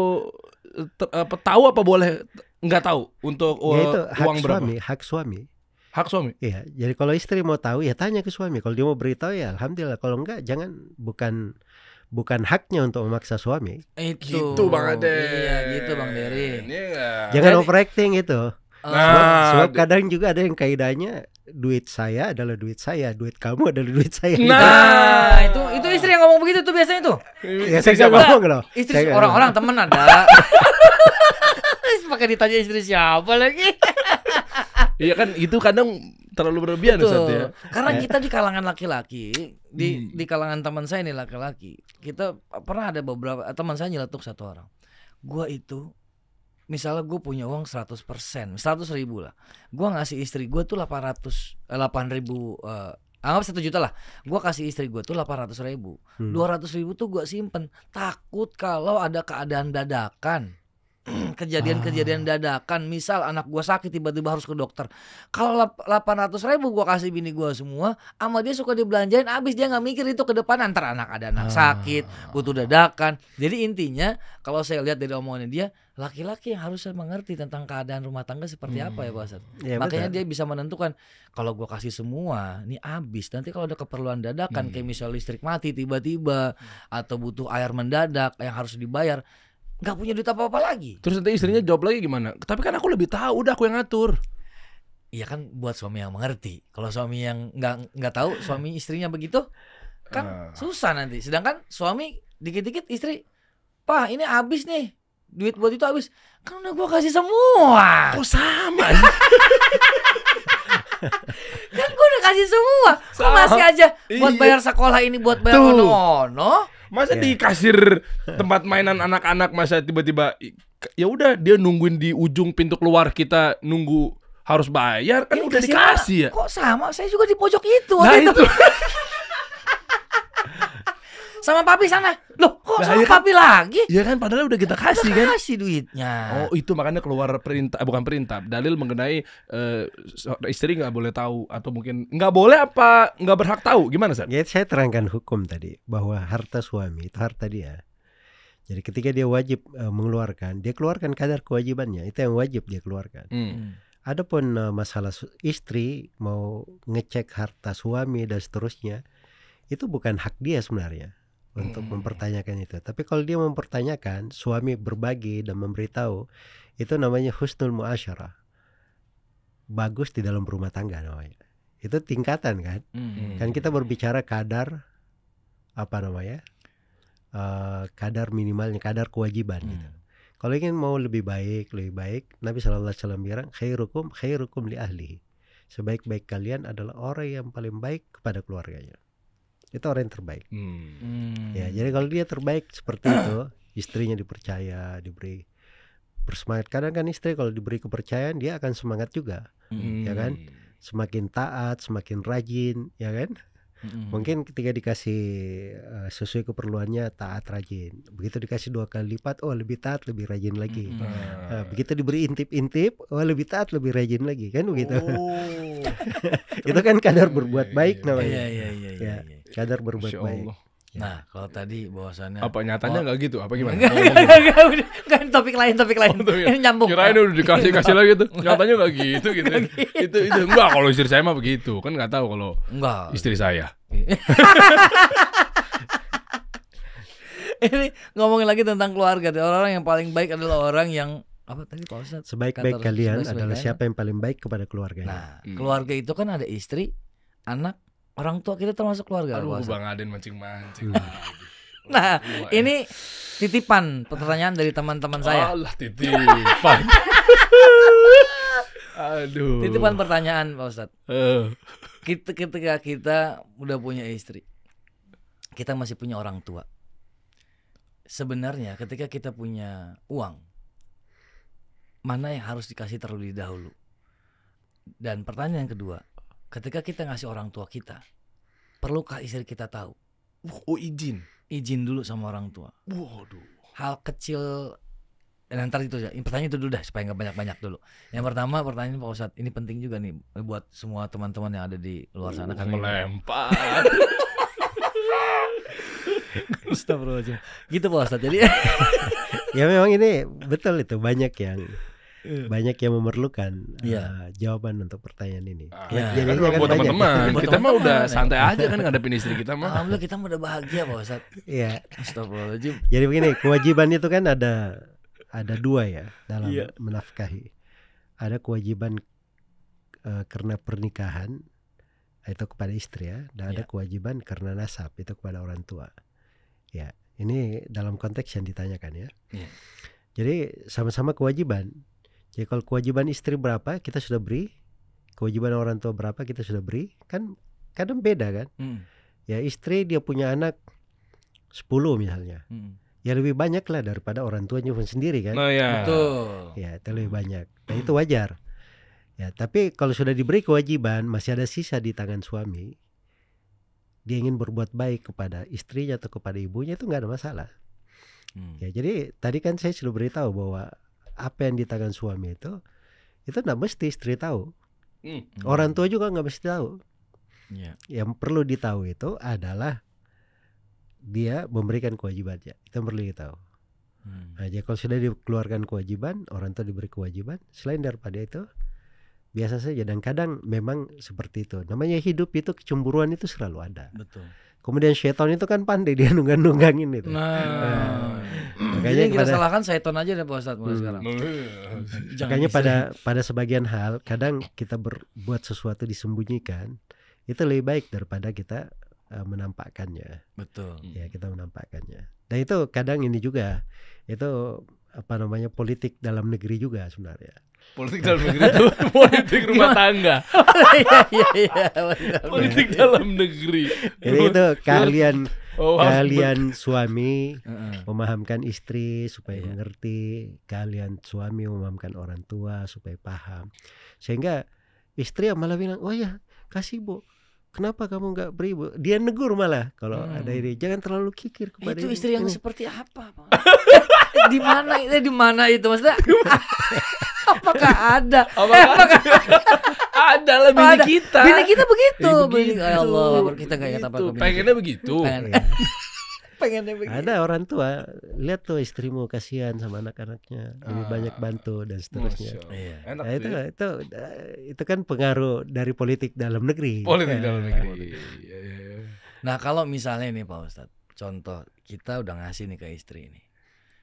tahu apa boleh nggak tahu untuk Ya itu hak uang berapa? suami, hak suami. Hak suami. Iya, jadi kalau istri mau tahu ya tanya ke suami. Kalau dia mau beritahu ya alhamdulillah. Kalau enggak jangan, bukan haknya untuk memaksa suami. Itu. Gitu Bang Ade. Iya, gitu Bang Dery. Jangan overacting itu. Nah, Sebab kadang juga ada yang kaidahnya duit saya adalah duit saya, duit kamu adalah duit saya. Nah, itu istri yang ngomong begitu tuh biasanya tuh. Ya saya nggak ngomong loh. Istri Saya nggak orang-orang temen ada. Pakai ditanya istri siapa lagi? iya kan itu kadang terlalu berlebihan Ustaz ya. Karena kita di kalangan laki-laki, di kalangan teman saya nih laki-laki, kita pernah ada beberapa teman saya nyeletuk satu orang. Gua itu misalnya gue punya uang 100%, 100 ribu lah. Gue ngasih istri gue tuh 8 ribu, anggap 1 juta lah. Gue kasih istri gue tuh 800 ribu. 200 ribu tuh gue simpen. Takut kalau ada keadaan dadakan. Kejadian-kejadian dadakan. Misal anak gue sakit tiba-tiba harus ke dokter. Kalau 800 ribu gue kasih bini gue semua, sama dia suka dibelanjain, abis dia gak mikir itu ke depan. Antara ada anak sakit, butuh dadakan. Jadi intinya kalau saya lihat dari omongannya dia, laki-laki yang harusnya mengerti tentang keadaan rumah tangga seperti apa ya Pak Ustadz. Ya, Makanya betul. dia bisa menentukan, kalau gue kasih semua ini habis, nanti kalau ada keperluan dadakan kayak misal listrik mati tiba-tiba atau butuh air mendadak yang harus dibayar, nggak punya duit apa-apa lagi. Terus nanti istrinya jawab lagi gimana? Tapi kan aku lebih tahu, udah aku yang ngatur. Iya kan buat suami yang mengerti. Kalau suami yang nggak tahu, suami istrinya begitu kan susah nanti. Sedangkan suami dikit-dikit istri, "Pak, ini habis nih. Duit buat itu habis." Kan udah gua kasih semua. Kok sama? Kan gua udah kasih semua. Kok masih aja buat bayar sekolah ini, buat bayar Tuh. ono-ono. Masa di kasir tempat mainan anak-anak masa tiba-tiba ya udah dia nungguin di ujung pintu keluar, kita nunggu harus bayar kan Ini udah kasih dikasih ya. Kok sama? Saya juga di pojok itu. Nah waktu itu. Sama papi sana. Loh, kok Nah, sama iya kan? papi lagi? Ya kan padahal udah kita kasih kan. Kasih duitnya. Oh itu makanya keluar perintah, bukan perintah, dalil mengenai istri nggak boleh tahu atau mungkin nggak boleh apa nggak berhak tahu, gimana San? Ya saya terangkan hukum tadi bahwa harta suami itu harta dia. Jadi ketika dia wajib mengeluarkan, dia keluarkan kadar kewajibannya, itu yang wajib dia keluarkan. Adapun masalah istri mau ngecek harta suami dan seterusnya, itu bukan hak dia sebenarnya untuk mempertanyakan itu. Tapi kalau dia mempertanyakan, suami berbagi dan memberitahu, itu namanya husnul muasyarah. Bagus di dalam rumah tangga namanya. Itu tingkatan kan? Kan kita berbicara kadar apa namanya? Kadar minimalnya, kadar kewajiban gitu. Kalau ingin mau lebih baik, Nabi SAW bilang khairukum li ahlihi. Sebaik-baik kalian adalah orang yang paling baik kepada keluarganya. Itu orang yang terbaik. Ya, jadi kalau dia terbaik seperti itu, istrinya dipercaya, diberi bersemangat. Kadang kan istri kalau diberi kepercayaan dia akan semangat juga, ya kan? Semakin taat, semakin rajin, ya kan? Mungkin ketika dikasih sesuai keperluannya taat rajin. Begitu dikasih 2 kali lipat, oh lebih taat, lebih rajin lagi. Begitu diberi intip-intip, oh lebih taat, lebih rajin lagi, kan begitu. Itu kan kadar berbuat baik namanya. Iya. Kadar berbuat baik. Nah, kalau tadi bahwasannya Apa nyatanya nggak gitu? Apa gimana? Enggak, topik lain. Ini nyambung. Kirain udah dikasih lagi tuh. Nyatanya nggak gitu. Itu enggak, kalau istri saya mah begitu. Kan nggak tahu kalau istri saya. Ini ngomongin lagi tentang keluarga. Orang yang paling baik adalah orang yang apa tadi Pak Ustadz? Sebaik-baik kalian adalah siapa yang paling baik kepada keluarganya. Nah, keluarga itu kan ada istri, anak, orang tua, kita termasuk keluarga. Aduh, Bang Aden mancing-mancing. Nah, ini titipan pertanyaan dari teman-teman saya. Allah, titipan. Aduh. Titipan pertanyaan Pak Ustadz. Ketika kita udah punya istri, kita masih punya orang tua. Sebenarnya ketika kita punya uang, mana yang harus dikasih terlebih dahulu? Dan pertanyaan yang kedua, ketika kita ngasih orang tua kita, perlukah istri kita tahu? Oh, izin Dulu sama orang tua. Waduh. Hal kecil. Dan ntar itu ya, pertanyaan itu dulu dah supaya nggak banyak-banyak dulu. Yang pertama pertanyaan Pak Ustadz, ini penting juga nih buat semua teman-teman yang ada di luar sana. Melempar. Astagfirullahaladzim. Gitu Pak Ustadz. Jadi Ya memang ini betul itu, banyak yang memerlukan jawaban untuk pertanyaan ini. Ya, kan buat teman-teman. Kita mah udah santai aja kan ngadepin istri kita mah. Alhamdulillah kita mah udah bahagia Pak Ustadz. Iya. Astagfirullahaladzim. Jadi begini, kewajiban itu kan ada dua ya dalam menafkahi. Ada kewajiban karena pernikahan itu kepada istri ya, dan ada kewajiban karena nasab itu kepada orang tua. Ya, ini dalam konteks yang ditanyakan ya. Jadi sama-sama kewajiban. Jadi kalau kewajiban istri berapa kita sudah beri, kewajiban orang tua berapa kita sudah beri, kan kadang beda kan. Ya istri dia punya anak 10 misalnya. Ya lebih banyak lah daripada orang tuanya pun sendiri kan. Nah ya. Betul. Ya itu lebih banyak. Nah itu wajar. Ya tapi kalau sudah diberi kewajiban masih ada sisa di tangan suami, dia ingin berbuat baik kepada istrinya atau kepada ibunya, itu nggak ada masalah. Ya jadi tadi kan saya sudah beritahu bahwa apa yang di tangan suami itu nggak mesti istri tahu. Orang tua juga nggak mesti tahu. Yang perlu ditahu itu adalah dia memberikan kewajibannya, itu perlu ditahu. Nah, jadi kalau sudah dikeluarkan kewajiban, orang tua diberi kewajiban, selain daripada itu biasa saja. Dan kadang memang seperti itu. Namanya hidup itu kecemburuan itu selalu ada. Betul. Kemudian syaitan itu kan pandai dia nunggang-nunggangin itu. Makanya kita salahkan syaitan aja deh Pak Ustadz mulai sekarang. Makanya pada sebagian hal kadang kita berbuat sesuatu disembunyikan itu lebih baik daripada kita menampakkannya. Betul. Ya kita menampakkannya. Dan itu kadang ini juga itu politik dalam negeri juga sebenarnya. Politik dalam negeri itu politik rumah tangga. Iya. Politik dalam negeri. Jadi itu kalian suami memahamkan istri supaya mengerti, kalian suami memahamkan orang tua supaya paham. Sehingga istri malah bilang, "Oh ya, kasih Bu. Kenapa kamu nggak beri Bu?" Dia negur malah kalau ada ini, jangan terlalu kikir kepada itu ini. Istri yang seperti apa Pak? Di mana itu maksudnya? Apakah ada? Ada lah bini kita. Bini kita begitu. Ya Allah, kita nggak ingat apa. Pengennya begitu. Pengennya begitu. Ada orang tua, lihat tuh istrimu kasihan sama anak-anaknya, lebih banyak bantu dan seterusnya. Enak Nah, itu kan pengaruh dari politik dalam negeri. Politik dalam negeri. Nah kalau misalnya nih Pak Ustadz, contoh kita udah ngasih nih ke istri ini.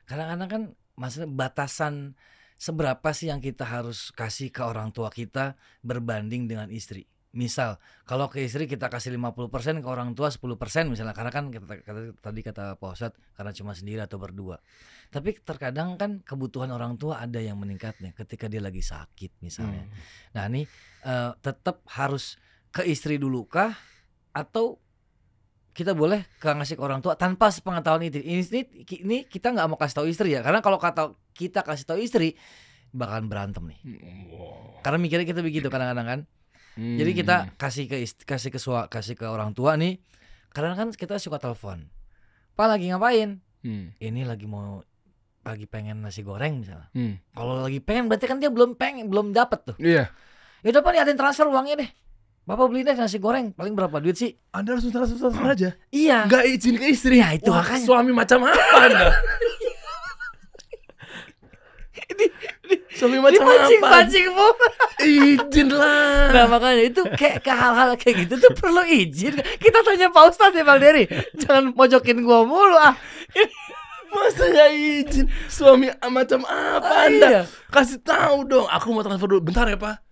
Kadang-kadang kan maksudnya batasan seberapa sih yang kita harus kasih ke orang tua kita berbanding dengan istri. Misal kalau ke istri kita kasih 50%, ke orang tua 10% misalnya, karena kan tadi kata Pak Ustadz karena cuma sendiri atau berdua. Tapi terkadang kan kebutuhan orang tua ada yang meningkatnya ketika dia lagi sakit misalnya. Nah ini tetap harus ke istri dulu kah, atau kita boleh ngasih ke orang tua tanpa sepengetahuan istri? Ini kita nggak mau kasih tahu istri ya, karena kalau kita kasih tahu istri bakalan berantem nih. Karena mikirnya kita begitu kadang-kadang kan. Jadi kita kasih ke orang tua nih. Kadang kan kita suka telepon, "Pak lagi ngapain?" Ini lagi pengen nasi goreng misalnya. Kalau lagi pengen berarti kan dia belum dapet tuh. Iya. Ya udah Pak, ada transfer uangnya deh. Bapak beli deh nasi goreng, paling berapa duit sih? Anda langsung transfer aja. Iya. Nggak izin ke istri. Ya itu makanya. Suami macam apa Anda? Suami macam apa? Pancing Bu. Izin lah. Nah makanya itu kayak hal-hal kayak gitu tuh perlu izin. Kita tanya Pak Ustadz ya Bang Dery. Jangan mojokin gua mulu ah. Masa nggak izin? Suami macam apa Anda? Iya. Kasih tahu dong. Aku mau transfer dulu. Bentar ya Pak.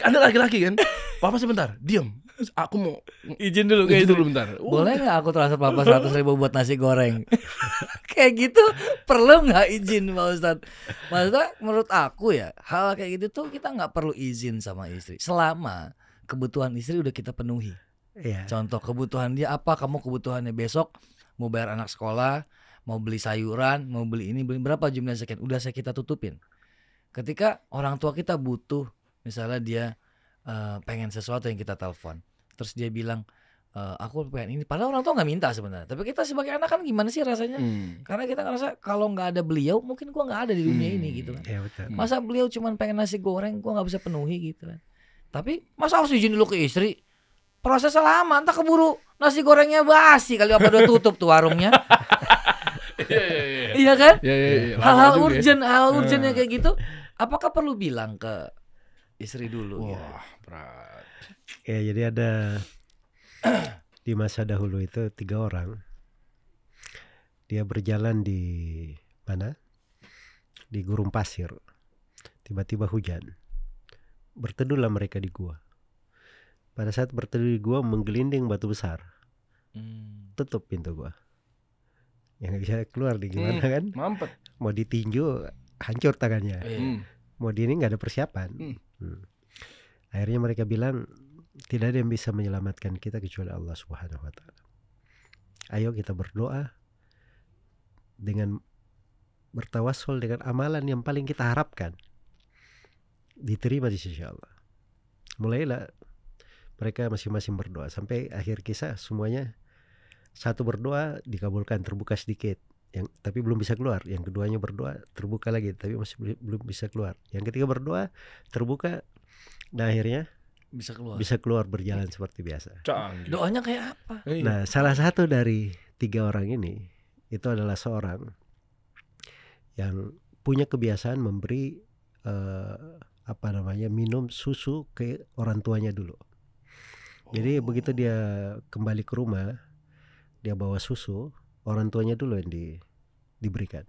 Anda laki-laki kan? Papa sebentar, diam. Aku mau izin dulu bentar. Boleh nggak aku transfer Papa 100.000 buat nasi goreng? kayak gitu perlu nggak izin Pak Ustadz? Maksudnya menurut aku ya hal kayak gitu tuh kita nggak perlu izin sama istri selama kebutuhan istri udah kita penuhi. Iya. Contoh kebutuhan dia apa, kamu kebutuhannya besok mau bayar anak sekolah, mau beli sayuran, mau beli ini, beli berapa jumlah sekian, udah kita tutupin. Ketika orang tua kita butuh, misalnya dia pengen sesuatu yang kita telepon, terus dia bilang aku pengen ini, padahal orang tua nggak minta sebenarnya, tapi kita sebagai anak kan gimana sih rasanya? Karena kita ngerasa kalau nggak ada beliau mungkin gua nggak ada di dunia ini gitu kan. Iya betul. Masa beliau cuman pengen nasi goreng gua nggak bisa penuhi gitu kan. Tapi masa harus izin dulu ke istri? Prosesnya lama, entah keburu nasi gorengnya basi kali apa udah tutup tuh warungnya. Iya kan? Hal-hal urgent, hal urgent yang kayak gitu, apakah perlu bilang ke istri dulu? Wah, berat. Ya jadi ada di masa dahulu itu 3 orang. Dia berjalan di mana? Di gurun pasir. Tiba-tiba hujan. Berteduhlah mereka di gua. Pada saat berteduh di gua menggelinding batu besar. Tutup pintu gua. Ya nggak bisa keluar nih gimana kan? Mampet. Mau ditinju hancur tangannya. Mau di ini nggak ada persiapan. Akhirnya mereka bilang tidak ada yang bisa menyelamatkan kita kecuali Allah Subhanahu Wa Taala. Ayo kita berdoa dengan bertawassul dengan amalan yang paling kita harapkan diterima di sisi Allah. Mulailah mereka masing-masing berdoa sampai akhir kisah semuanya satu berdoa dikabulkan terbuka sedikit, tapi belum bisa keluar. Yang keduanya berdoa terbuka lagi tapi masih belum bisa keluar. Yang ketiga berdoa terbuka dan akhirnya bisa keluar berjalan seperti biasa. Canggih. Doanya kayak apa? Nah salah satu dari 3 orang ini itu adalah seorang yang punya kebiasaan memberi minum susu ke orang tuanya dulu. Jadi begitu dia kembali ke rumah, dia bawa susu, orang tuanya dulu yang diberikan.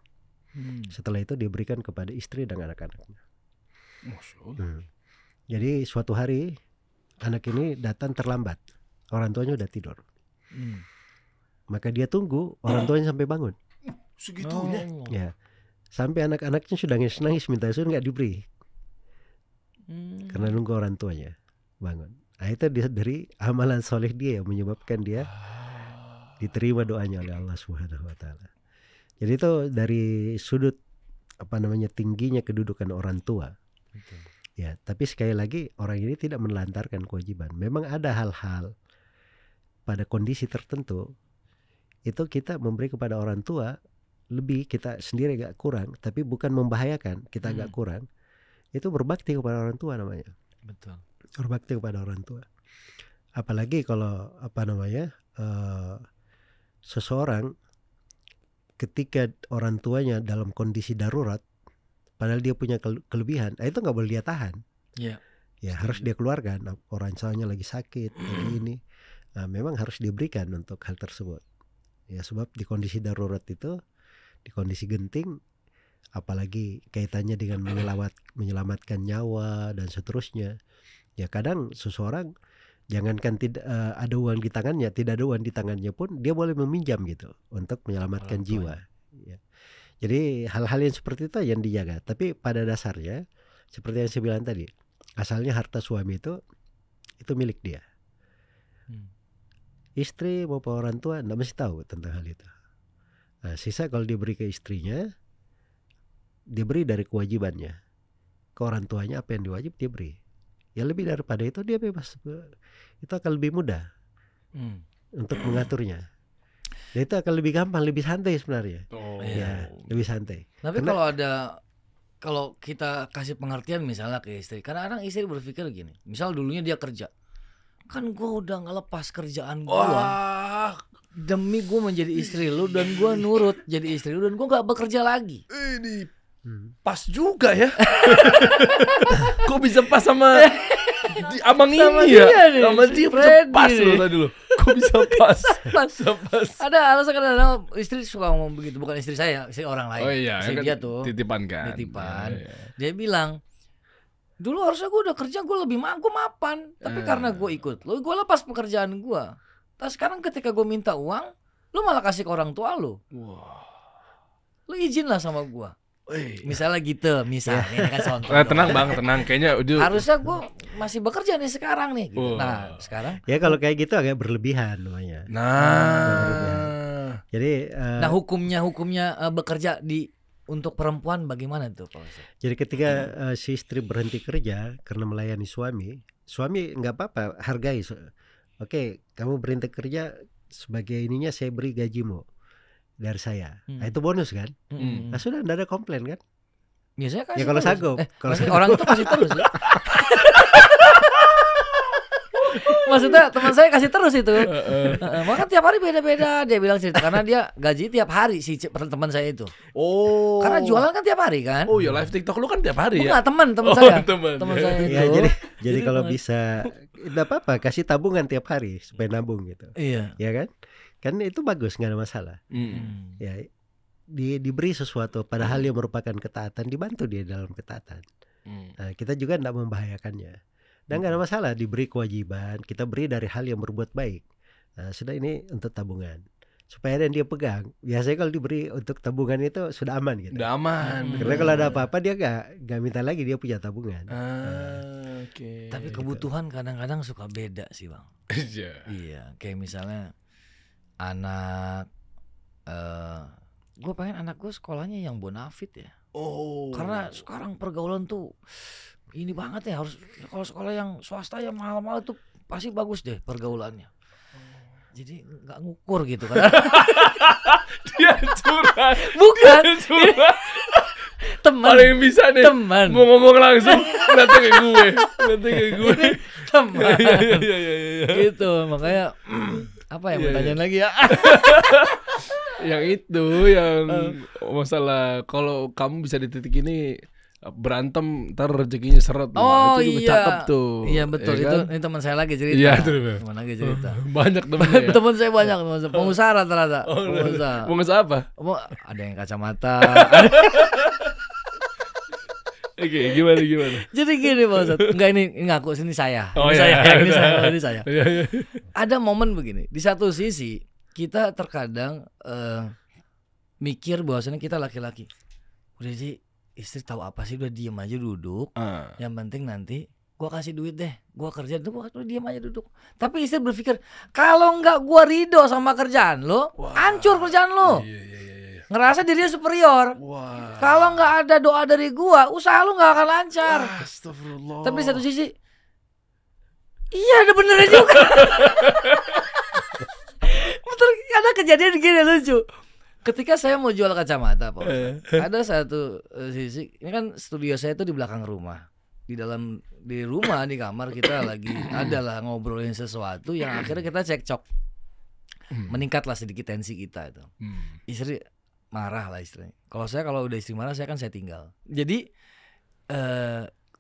Setelah itu diberikan kepada istri dan anak-anaknya. Jadi suatu hari anak ini datang terlambat, orang tuanya udah tidur. Maka dia tunggu orang tuanya sampai bangun. Segitunya. Ya, sampai anak-anaknya sudah nangis minta susu nggak diberi, karena nunggu orang tuanya bangun. Nah, itu dari amalan soleh dia yang menyebabkan dia diterima doanya oleh Allah Subhanahu Wa Taala. Jadi itu dari sudut tingginya kedudukan orang tua. Ya, tapi sekali lagi orang ini tidak menelantarkan kewajiban. Memang ada hal-hal pada kondisi tertentu itu kita memberi kepada orang tua lebih, kita sendiri agak kurang, tapi bukan membahayakan, kita agak kurang. Itu berbakti kepada orang tua namanya. Betul. Berbakti kepada orang tua. Apalagi kalau seseorang ketika orang tuanya dalam kondisi darurat, padahal dia punya kelebihan, itu nggak boleh dia tahan. Ya harus dia keluarkan. Orang tuanya lagi sakit, lagi ini, memang harus diberikan untuk hal tersebut. Ya sebab di kondisi darurat itu, di kondisi genting, apalagi kaitannya dengan menyelamatkan nyawa dan seterusnya. Ya kadang seseorang jangankan tidak ada uang di tangannya, tidak ada uang di tangannya pun dia boleh meminjam gitu untuk menyelamatkan jiwa. Ya. Jadi hal-hal yang seperti itu yang dijaga. Tapi pada dasarnya seperti yang saya bilang tadi, asalnya harta suami itu milik dia. Istri maupun orang tua tidak mesti tahu tentang hal itu. Nah, sisa kalau diberi ke istrinya, diberi dari kewajibannya. Ke orang tuanya apa yang diwajib dia beri. Ya lebih daripada itu dia bebas. Itu akan lebih mudah untuk mengaturnya. Dan itu akan lebih gampang, lebih santai sebenarnya. Ya, lebih santai. Tapi kalau kita kasih pengertian misalnya ke istri, kadang-kadang istri berpikir gini, misal dulunya dia kerja, kan gue udah nggak lepas kerjaan gue, demi gue menjadi istri lu dan gue nurut jadi istri lu dan gue nggak bekerja lagi. Ini pas juga ya. Kok bisa pas sama abang Sama ini ya? dia nih, Sama dia bisa Freddy pas nih. loh tadi loh. Kok bisa pas? Bisa pas. Ada alasan kadang-kadang istri suka ngomong begitu, bukan istri saya, istri orang lain. Oh iya, istri kan dia tuh titipan kan. titipan. Iya. Dia bilang, dulu harusnya gue udah kerja, gue lebih gue mapan, tapi karena gue ikut lo, gue lepas pekerjaan gue. Terus sekarang ketika gue minta uang, lo malah kasih ke orang tua lo. Wah. lu izin lah sama gua. Wih. Misalnya gitu, misalnya ini kan contoh. Tenang bang, tenang. Kayaknya udah. Harusnya gua masih bekerja nih sekarang nih. Gitu. Oh. Nah sekarang. Ya kalau kayak gitu agak berlebihan namanya. Nah. Jadi Nah hukumnya bekerja untuk perempuan bagaimana tuh Pak Ustadz? Jadi ketika si istri berhenti kerja karena melayani suami nggak apa-apa, hargai. Oke, kamu berhenti kerja, sebagai ininya saya beri gajimu dari saya. Nah, itu bonus kan? Nah sudah, nggak ada komplain kan? Biasanya kasih Ya kalau terus. sanggup. Kalau Orang itu kasih terus ya. Maksudnya teman saya kasih terus itu. Maka tiap hari beda-beda dia bilang cerita, karena dia gaji tiap hari si teman saya itu. Oh. Karena jualan kan tiap hari kan. Oh ya, live TikTok lu kan tiap hari ya. Bukan teman saya. Teman. Teman saya itu. ya jadi kalau bisa nggak apa-apa, kasih tabungan tiap hari supaya nabung gitu. Iya. Ya kan? Kan itu bagus, nggak ada masalah. Ya diberi sesuatu padahal dia merupakan ketaatan, dibantu dia dalam ketaatan. Nah, kita juga tidak membahayakannya. Dan nggak ada masalah, diberi kewajiban, kita beri dari hal yang berbuat baik. Nah, sudah, ini untuk tabungan supaya ada yang dia pegang. Biasanya kalau diberi untuk tabungan itu sudah aman gitu. Udah aman. Karena kalau ada apa-apa dia nggak minta lagi, dia punya tabungan. Oke. Tapi kebutuhan kadang-kadang suka beda sih bang. Iya. Iya, kayak misalnya anak, gue pengen anak gue sekolahnya yang bonafit ya. Oh. Karena sekarang pergaulan tuh ini banget ya, harus kalau sekolah yang swasta yang mahal-mahal tuh pasti bagus deh pergaulannya. Jadi nggak ngukur gitu kan. Dia curhat. Bukan. Curhat. Teman. Paling bisa nih. Teman. Mau ngomong langsung nanti ke gue. Teman. Iya. Gitu, makanya apa yang mau tanyain lagi ya? Yang itu yang masalah kalau kamu bisa di titik ini berantem, ntar rezekinya seret. Oh itu juga iya, cakep tuh. iya betul, ya itu kan? ini teman saya lagi cerita. Iya, itu teman lagi cerita. Banyak temennya ya? Teman saya banyak, pengusaha rata-rata. Pengusaha apa? Ada yang kacamata. Oke, gimana? Jadi gini Pak Ustadz, enggak ini ngaku sini saya. Oh, Ini iya. saya. Iya. Ada momen begini, di satu sisi kita terkadang mikir bahwasanya kita laki-laki, udah sih istri tahu apa sih, udah diem aja duduk. Yang penting nanti gua kasih duit deh, gua kerja dulu, gua diem aja duduk. Tapi istri berpikir, kalau enggak gua ridho sama kerjaan lo, hancur kerjaan lo. Iya. Ngerasa dirinya superior. Wah. Kalau nggak ada doa dari gua, usaha lu nggak akan lancar. Astagfirullah. Tapi di satu sisi, iya ada benernya juga. Betul, ada kejadian gini lucu. Ketika saya mau jual kacamata, Pak, ada satu sisi, ini kan studio saya itu di belakang rumah. Di rumah di kamar kita lagi adalah ngobrolin sesuatu yang akhirnya kita cekcok. Meningkatlah sedikit tensi kita itu. Istri marah lah istilahnya. Kalau udah istri marah saya tinggal. Jadi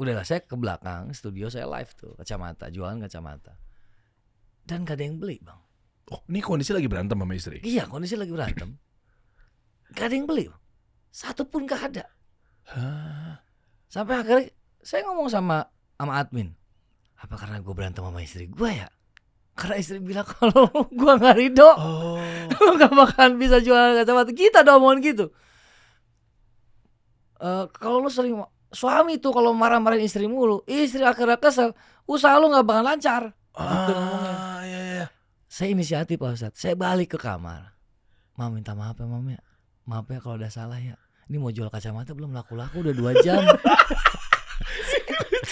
udahlah saya ke belakang studio, saya live tuh kacamata, jualan kacamata. Dan gak ada yang beli, Bang. Oh, ini kondisi lagi berantem sama istri? Iya, kondisi lagi berantem. Gak ada yang beli, satu pun gak ada. Sampai akhirnya saya ngomong sama admin, apa karena gue berantem sama istri gue ya? Karena istri bilang kalau gue gak ridho, lo gak bakalan bisa jualan kacamata. Kita udah omongan gitu. Kalau lo sering, suami tuh kalau marah-marahin istri mulu, istri akhirnya kesel, usaha lo gak bakal lancar. Gitu ngomongnya. Iya. Saya inisiatif Pak Ustadz, saya balik ke kamar. Mam, minta maaf ya Mam ya. Maaf ya kalau udah salah ya. Ini mau jual kacamata belum laku-laku udah 2 jam.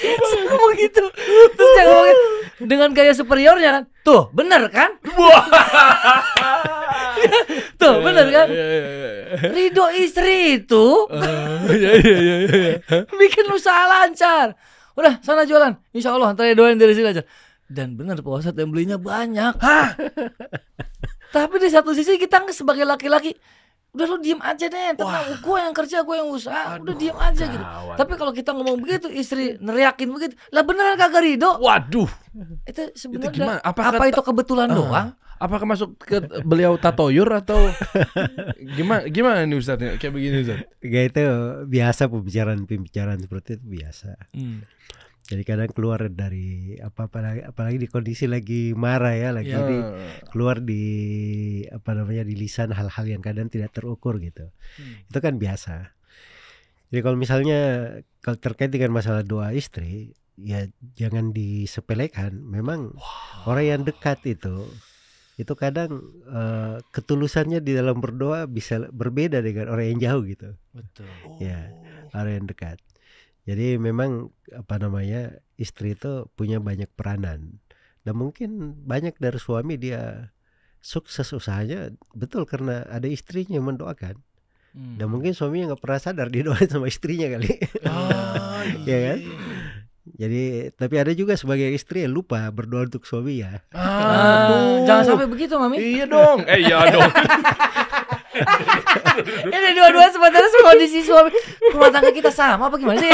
Saya ngomong gitu. Terus dia ngomongin dengan gaya superiornya kan. Tuh bener kan? Tuh bener kan? Ridho istri itu bikin usaha lancar. Udah sana jualan, insya Allah ntar doain dari sini aja. Dan bener Pak Ustadz yang belinya banyak. Tapi di satu sisi kita sebagai laki-laki, udah lu diem aja deh, tenang, gue yang kerja, gue yang usaha, udah diem aja gitu. Tapi kalau kita ngomong begitu, istri neriakin begitu, lah beneran kagak ridho. Waduh. Itu sebenarnya Apa itu kebetulan doang? Apakah masuk ke beliau tatoyur atau gimana nih Ustadz? Kayak begini Ustadz. Kayak itu biasa, pembicaraan seperti itu biasa. Jadi kadang keluar dari apalagi di kondisi lagi marah ya, lagi keluar di di lisan hal-hal yang kadang tidak terukur gitu. Itu kan biasa. Jadi kalau misalnya kalau terkait dengan masalah doa istri, ya jangan disepelekan. Memang orang yang dekat itu kadang ketulusannya di dalam berdoa bisa berbeda dengan orang yang jauh gitu. Betul. Ya, orang yang dekat. Jadi memang istri itu punya banyak peranan. Dan mungkin banyak dari suami dia sukses usahanya betul karena ada istrinya yang mendoakan. Dan mungkin suaminya nggak pernah sadar didoain sama istrinya kali. Ya kan? Jadi tapi ada juga sebagai istri yang lupa berdoa untuk suami ya. Jangan sampai begitu, Mami. Iya dong. Iya dong. Ini dua-dua sebenarnya kondisi suami rumah tangga kita sama apa gimana sih?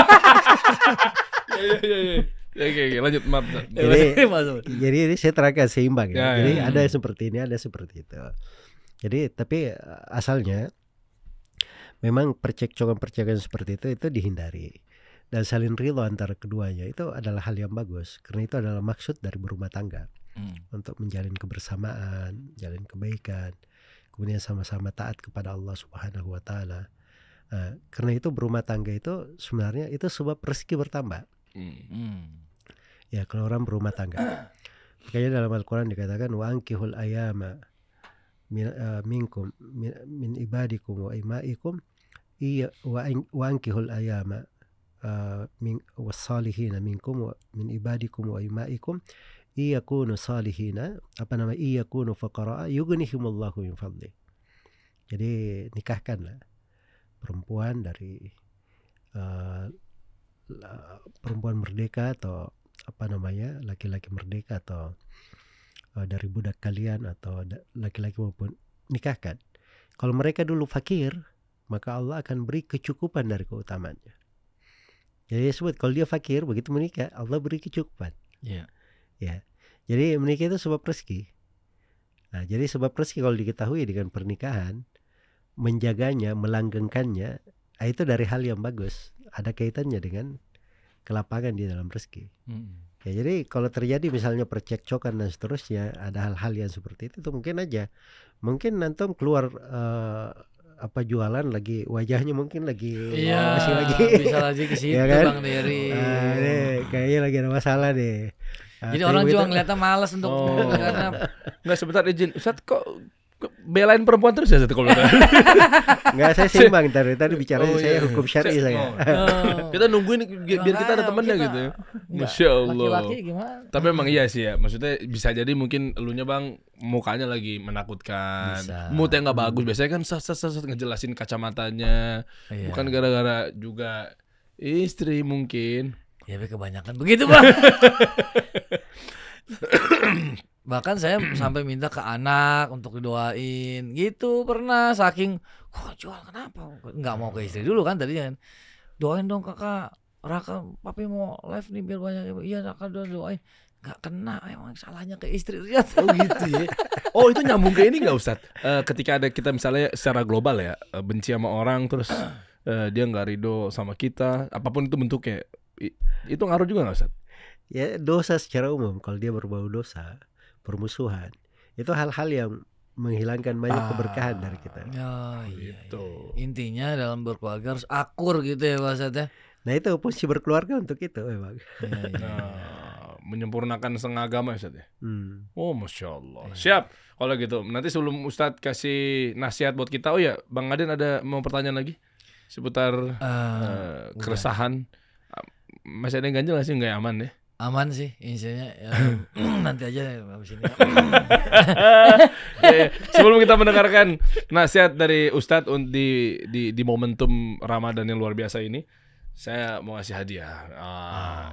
Iya. Oke, lanjut, maaf. Jadi ini saya terangkan seimbang ya. Jadi ada yang seperti ini, ada seperti itu. Jadi tapi asalnya memang percekcokan seperti itu dihindari. Dan saling ridho antara keduanya itu adalah hal yang bagus. Karena itu adalah maksud dari berumah tangga. Untuk menjalin kebersamaan, jalin kebaikan, kemudian sama-sama taat kepada Allah Subhanahu wa taala. Karena itu berumah tangga itu sebenarnya itu sebab rezeki bertambah. Ya, kalau orang berumah tangga. Makanya dalam Al-Qur'an dikatakan wa ankihul ayama minkum min ibadikum wa imaikum wa ankihul ayama wassalihina minkum min ibadikum wa imaikum iyakunu salihina iyakunu faqara yughnihimullahu min fadli. Jadi nikahkanlah perempuan dari perempuan merdeka atau laki-laki merdeka atau dari budak kalian atau laki-laki maupun nikahkan. Kalau mereka dulu fakir, maka Allah akan beri kecukupan dari keutamaannya. Jadi disebut kalau dia fakir begitu menikah Allah beri kecukupan. Iya. Ya. Jadi menikah itu sebab rezeki. Nah, jadi sebab rezeki kalau diketahui dengan pernikahan, menjaganya, melanggengkannya, itu dari hal yang bagus. Ada kaitannya dengan kelapangan di dalam rezeki. Ya, jadi kalau terjadi misalnya percekcokan dan seterusnya, ada hal-hal yang seperti itu mungkin aja. Mungkin nanti keluar jualan lagi wajahnya mungkin lagi masih lagi bisa lagi ke situ ya kan? Bang Dery. Kayaknya lagi ada masalah deh. Jadi orang juga ngeliatnya malas untuk karena Enggak, sebentar izin. Ustaz kok belain perempuan terus ya kalau Enggak, saya seimbang tadi bicara saya hukum syar'i saya. Kita nungguin biar kita ada temennya gitu. Masya Allah. Laki-laki gimana? Tapi memang iya sih ya. Maksudnya bisa jadi mungkin elunya Bang mukanya lagi menakutkan. Moodnya nggak bagus. Biasanya kan ngejelasin kacamatanya. Bukan gara-gara juga istri mungkin. Ya kebanyakan begitu Bang. Bahkan saya sampai minta ke anak untuk didoain gitu, pernah saking kok jual kenapa nggak mau ke istri dulu kan tadinya kan, doain dong kakak Raka, papi mau live nih biar banyak. Iya Raka doain, nggak kena, emang salahnya ke istri. Oh gitu ya. Oh itu nyambung ke ini nggak Ustadz? Ketika ada kita misalnya secara global ya benci sama orang terus dia nggak ridho sama kita, apapun itu bentuknya, itu ngaruh juga nggak Ustadz? Ya dosa secara umum kalau dia berbau dosa, permusuhan, itu hal-hal yang menghilangkan banyak keberkahan dari kita. Gitu. Intinya dalam berkeluarga harus akur gitu ya maksudnya. Nah itu fungsi berkeluarga untuk itu memang. Menyempurnakan setengah agama Ustaz ya. Oh Masya Allah. Siap. Kalau gitu nanti sebelum Ustadz kasih nasihat buat kita, oh ya Bang Aden ada mau pertanyaan lagi seputar keresahan. Masih ada yang ganjel nggak sih? Nggak aman ya? Aman sih intinya ya, nanti aja habis ini. Sebelum kita mendengarkan nasihat dari Ustadz di momentum Ramadan yang luar biasa ini, saya mau kasih hadiah.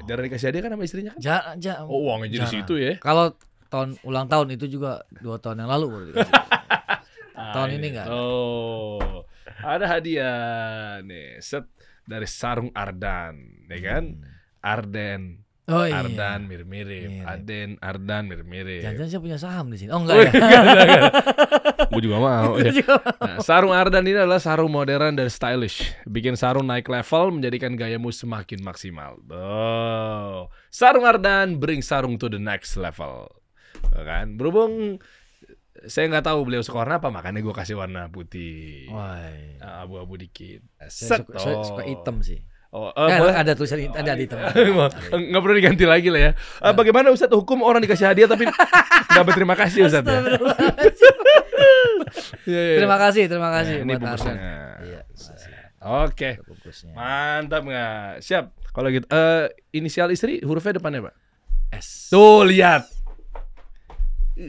Jarang dikasih hadiah kan sama istrinya kan? Oh uangnya jadi situ ya? Kalau tahun ulang tahun itu juga 2 tahun yang lalu baru dikasih. Tahun ini enggak. Oh ada hadiah nih set dari Sarung Ardan, ya kan? Arden Oh iya. Ardan mirip-mirip, Mirip. Aden, Ardan mirip-mirip. Jangan-jangan saya punya saham di sini. Oh enggak ya. Gue juga mau. Ya. Nah, sarung Ardan ini adalah sarung modern dan stylish. Bikin sarung naik level, menjadikan gayamu semakin maksimal. Oh, sarung Ardan bring sarung to the next level. Kan? Berhubung saya nggak tahu beliau suka warna apa, makanya gue kasih warna putih. Wah. Abu-abu dikit. Saya Set. suka hitam sih. Oh, Boleh ada tulisan ada di hitam. nggak perlu diganti lagi lah ya. Bagaimana Ustadz hukum orang dikasih hadiah tapi nggak berterima kasih Ustadz ya? Terima kasih Ini buat bungkusnya. Ardan. Iya. Oke, Bungkusnya. mantap nggak? Siap. Kalau gitu, inisial istri hurufnya depannya Pak? S. Tuh lihat.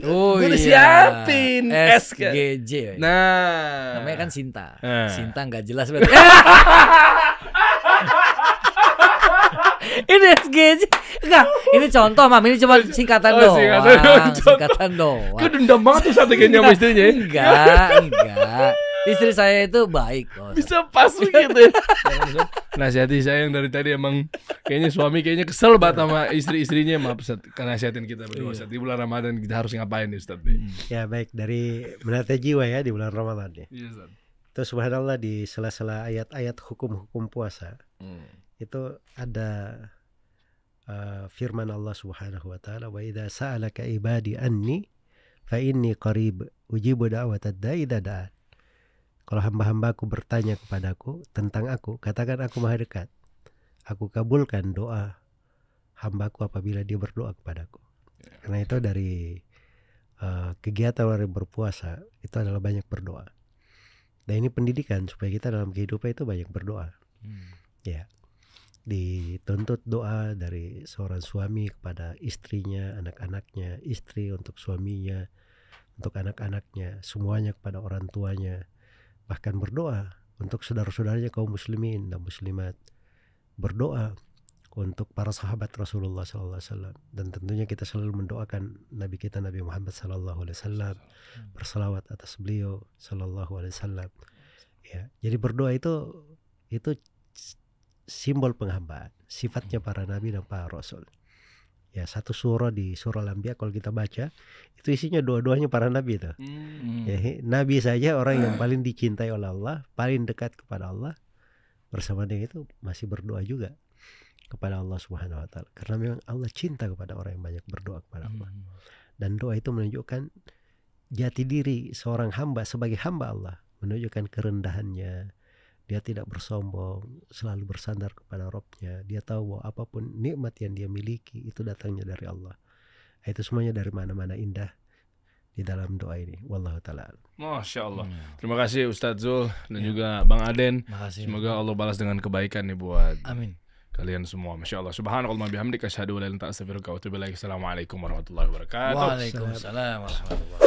Oh Gua udah iya. siapin S kan. SGJ. Nah, Namanya kan Sinta. Nah. Sinta nggak jelas berarti. Ini SGJ. Enggak, ini contoh, Mam. Ini cuma singkatan Oh, doang. singkatan doang. Singkatan doang. Kau dendam banget tuh satu kayaknya sama istrinya ya. Enggak. Istri saya itu baik kok. Bisa pas begitu ya. Nasihati saya yang dari tadi emang kayaknya suami kayaknya kesel banget sama istri-istrinya. Maaf Ustaz, karena nasihatin kita berdua Ustaz. Di bulan Ramadan kita harus ngapain nih Ustaz? Ya baik, dari menata jiwa ya di bulan Ramadan ya. Iya Ustaz. Itu subhanallah di sela-sela ayat-ayat hukum-hukum puasa itu ada firman Allah Subhanahu wa taala, wa idza sa'alaka ibadi anni fa inni qarib ujibu da'watad da'i idza da'an. Kalau hamba-hambaku bertanya kepadaku tentang aku, katakan aku maha dekat. Aku kabulkan doa hambaku apabila dia berdoa kepadaku. Karena itu dari kegiatan orang berpuasa itu adalah banyak berdoa. Dan ini pendidikan supaya kita dalam kehidupan itu banyak berdoa. Ya, dituntut doa dari seorang suami kepada istrinya, anak-anaknya, istri untuk suaminya, untuk anak-anaknya, semuanya kepada orang tuanya. Bahkan berdoa untuk saudara-saudaranya kaum muslimin dan muslimat. Berdoa untuk para sahabat Rasulullah SAW. Dan tentunya kita selalu mendoakan Nabi kita Nabi Muhammad SAW. Bersalawat atas beliau SAW. Ya, jadi berdoa itu simbol penghambaan, sifatnya para nabi dan para rasul. Ya, satu surah di surah Al-Anbiya kalau kita baca itu isinya doa-doanya para nabi itu. Ya, nabi saja orang yang paling dicintai oleh Allah, paling dekat kepada Allah, bersama dengan itu masih berdoa juga kepada Allah Subhanahu wa taala. Karena memang Allah cinta kepada orang yang banyak berdoa kepada Allah. Dan doa itu menunjukkan jati diri seorang hamba sebagai hamba Allah, menunjukkan kerendahannya. Dia tidak bersombong, selalu bersandar kepada Rabb-nya. Dia tahu bahwa apapun nikmat yang dia miliki itu datangnya dari Allah. Itu semuanya dari mana-mana indah di dalam doa ini. Wallahu ta'ala. Masya Allah. Terima kasih Ustadz Zul dan juga Bang Aden. Makasih. Semoga Allah balas dengan kebaikan nih buat Amin. kalian semua. Masya Allah. Subhanallah bihamdika asyhadu an la ilaha illa anta astaghfiruka wa atubu ilaik. Assalamualaikum warahmatullahi wabarakatuh. Waalaikumsalam warahmatullahi wabarakatuh.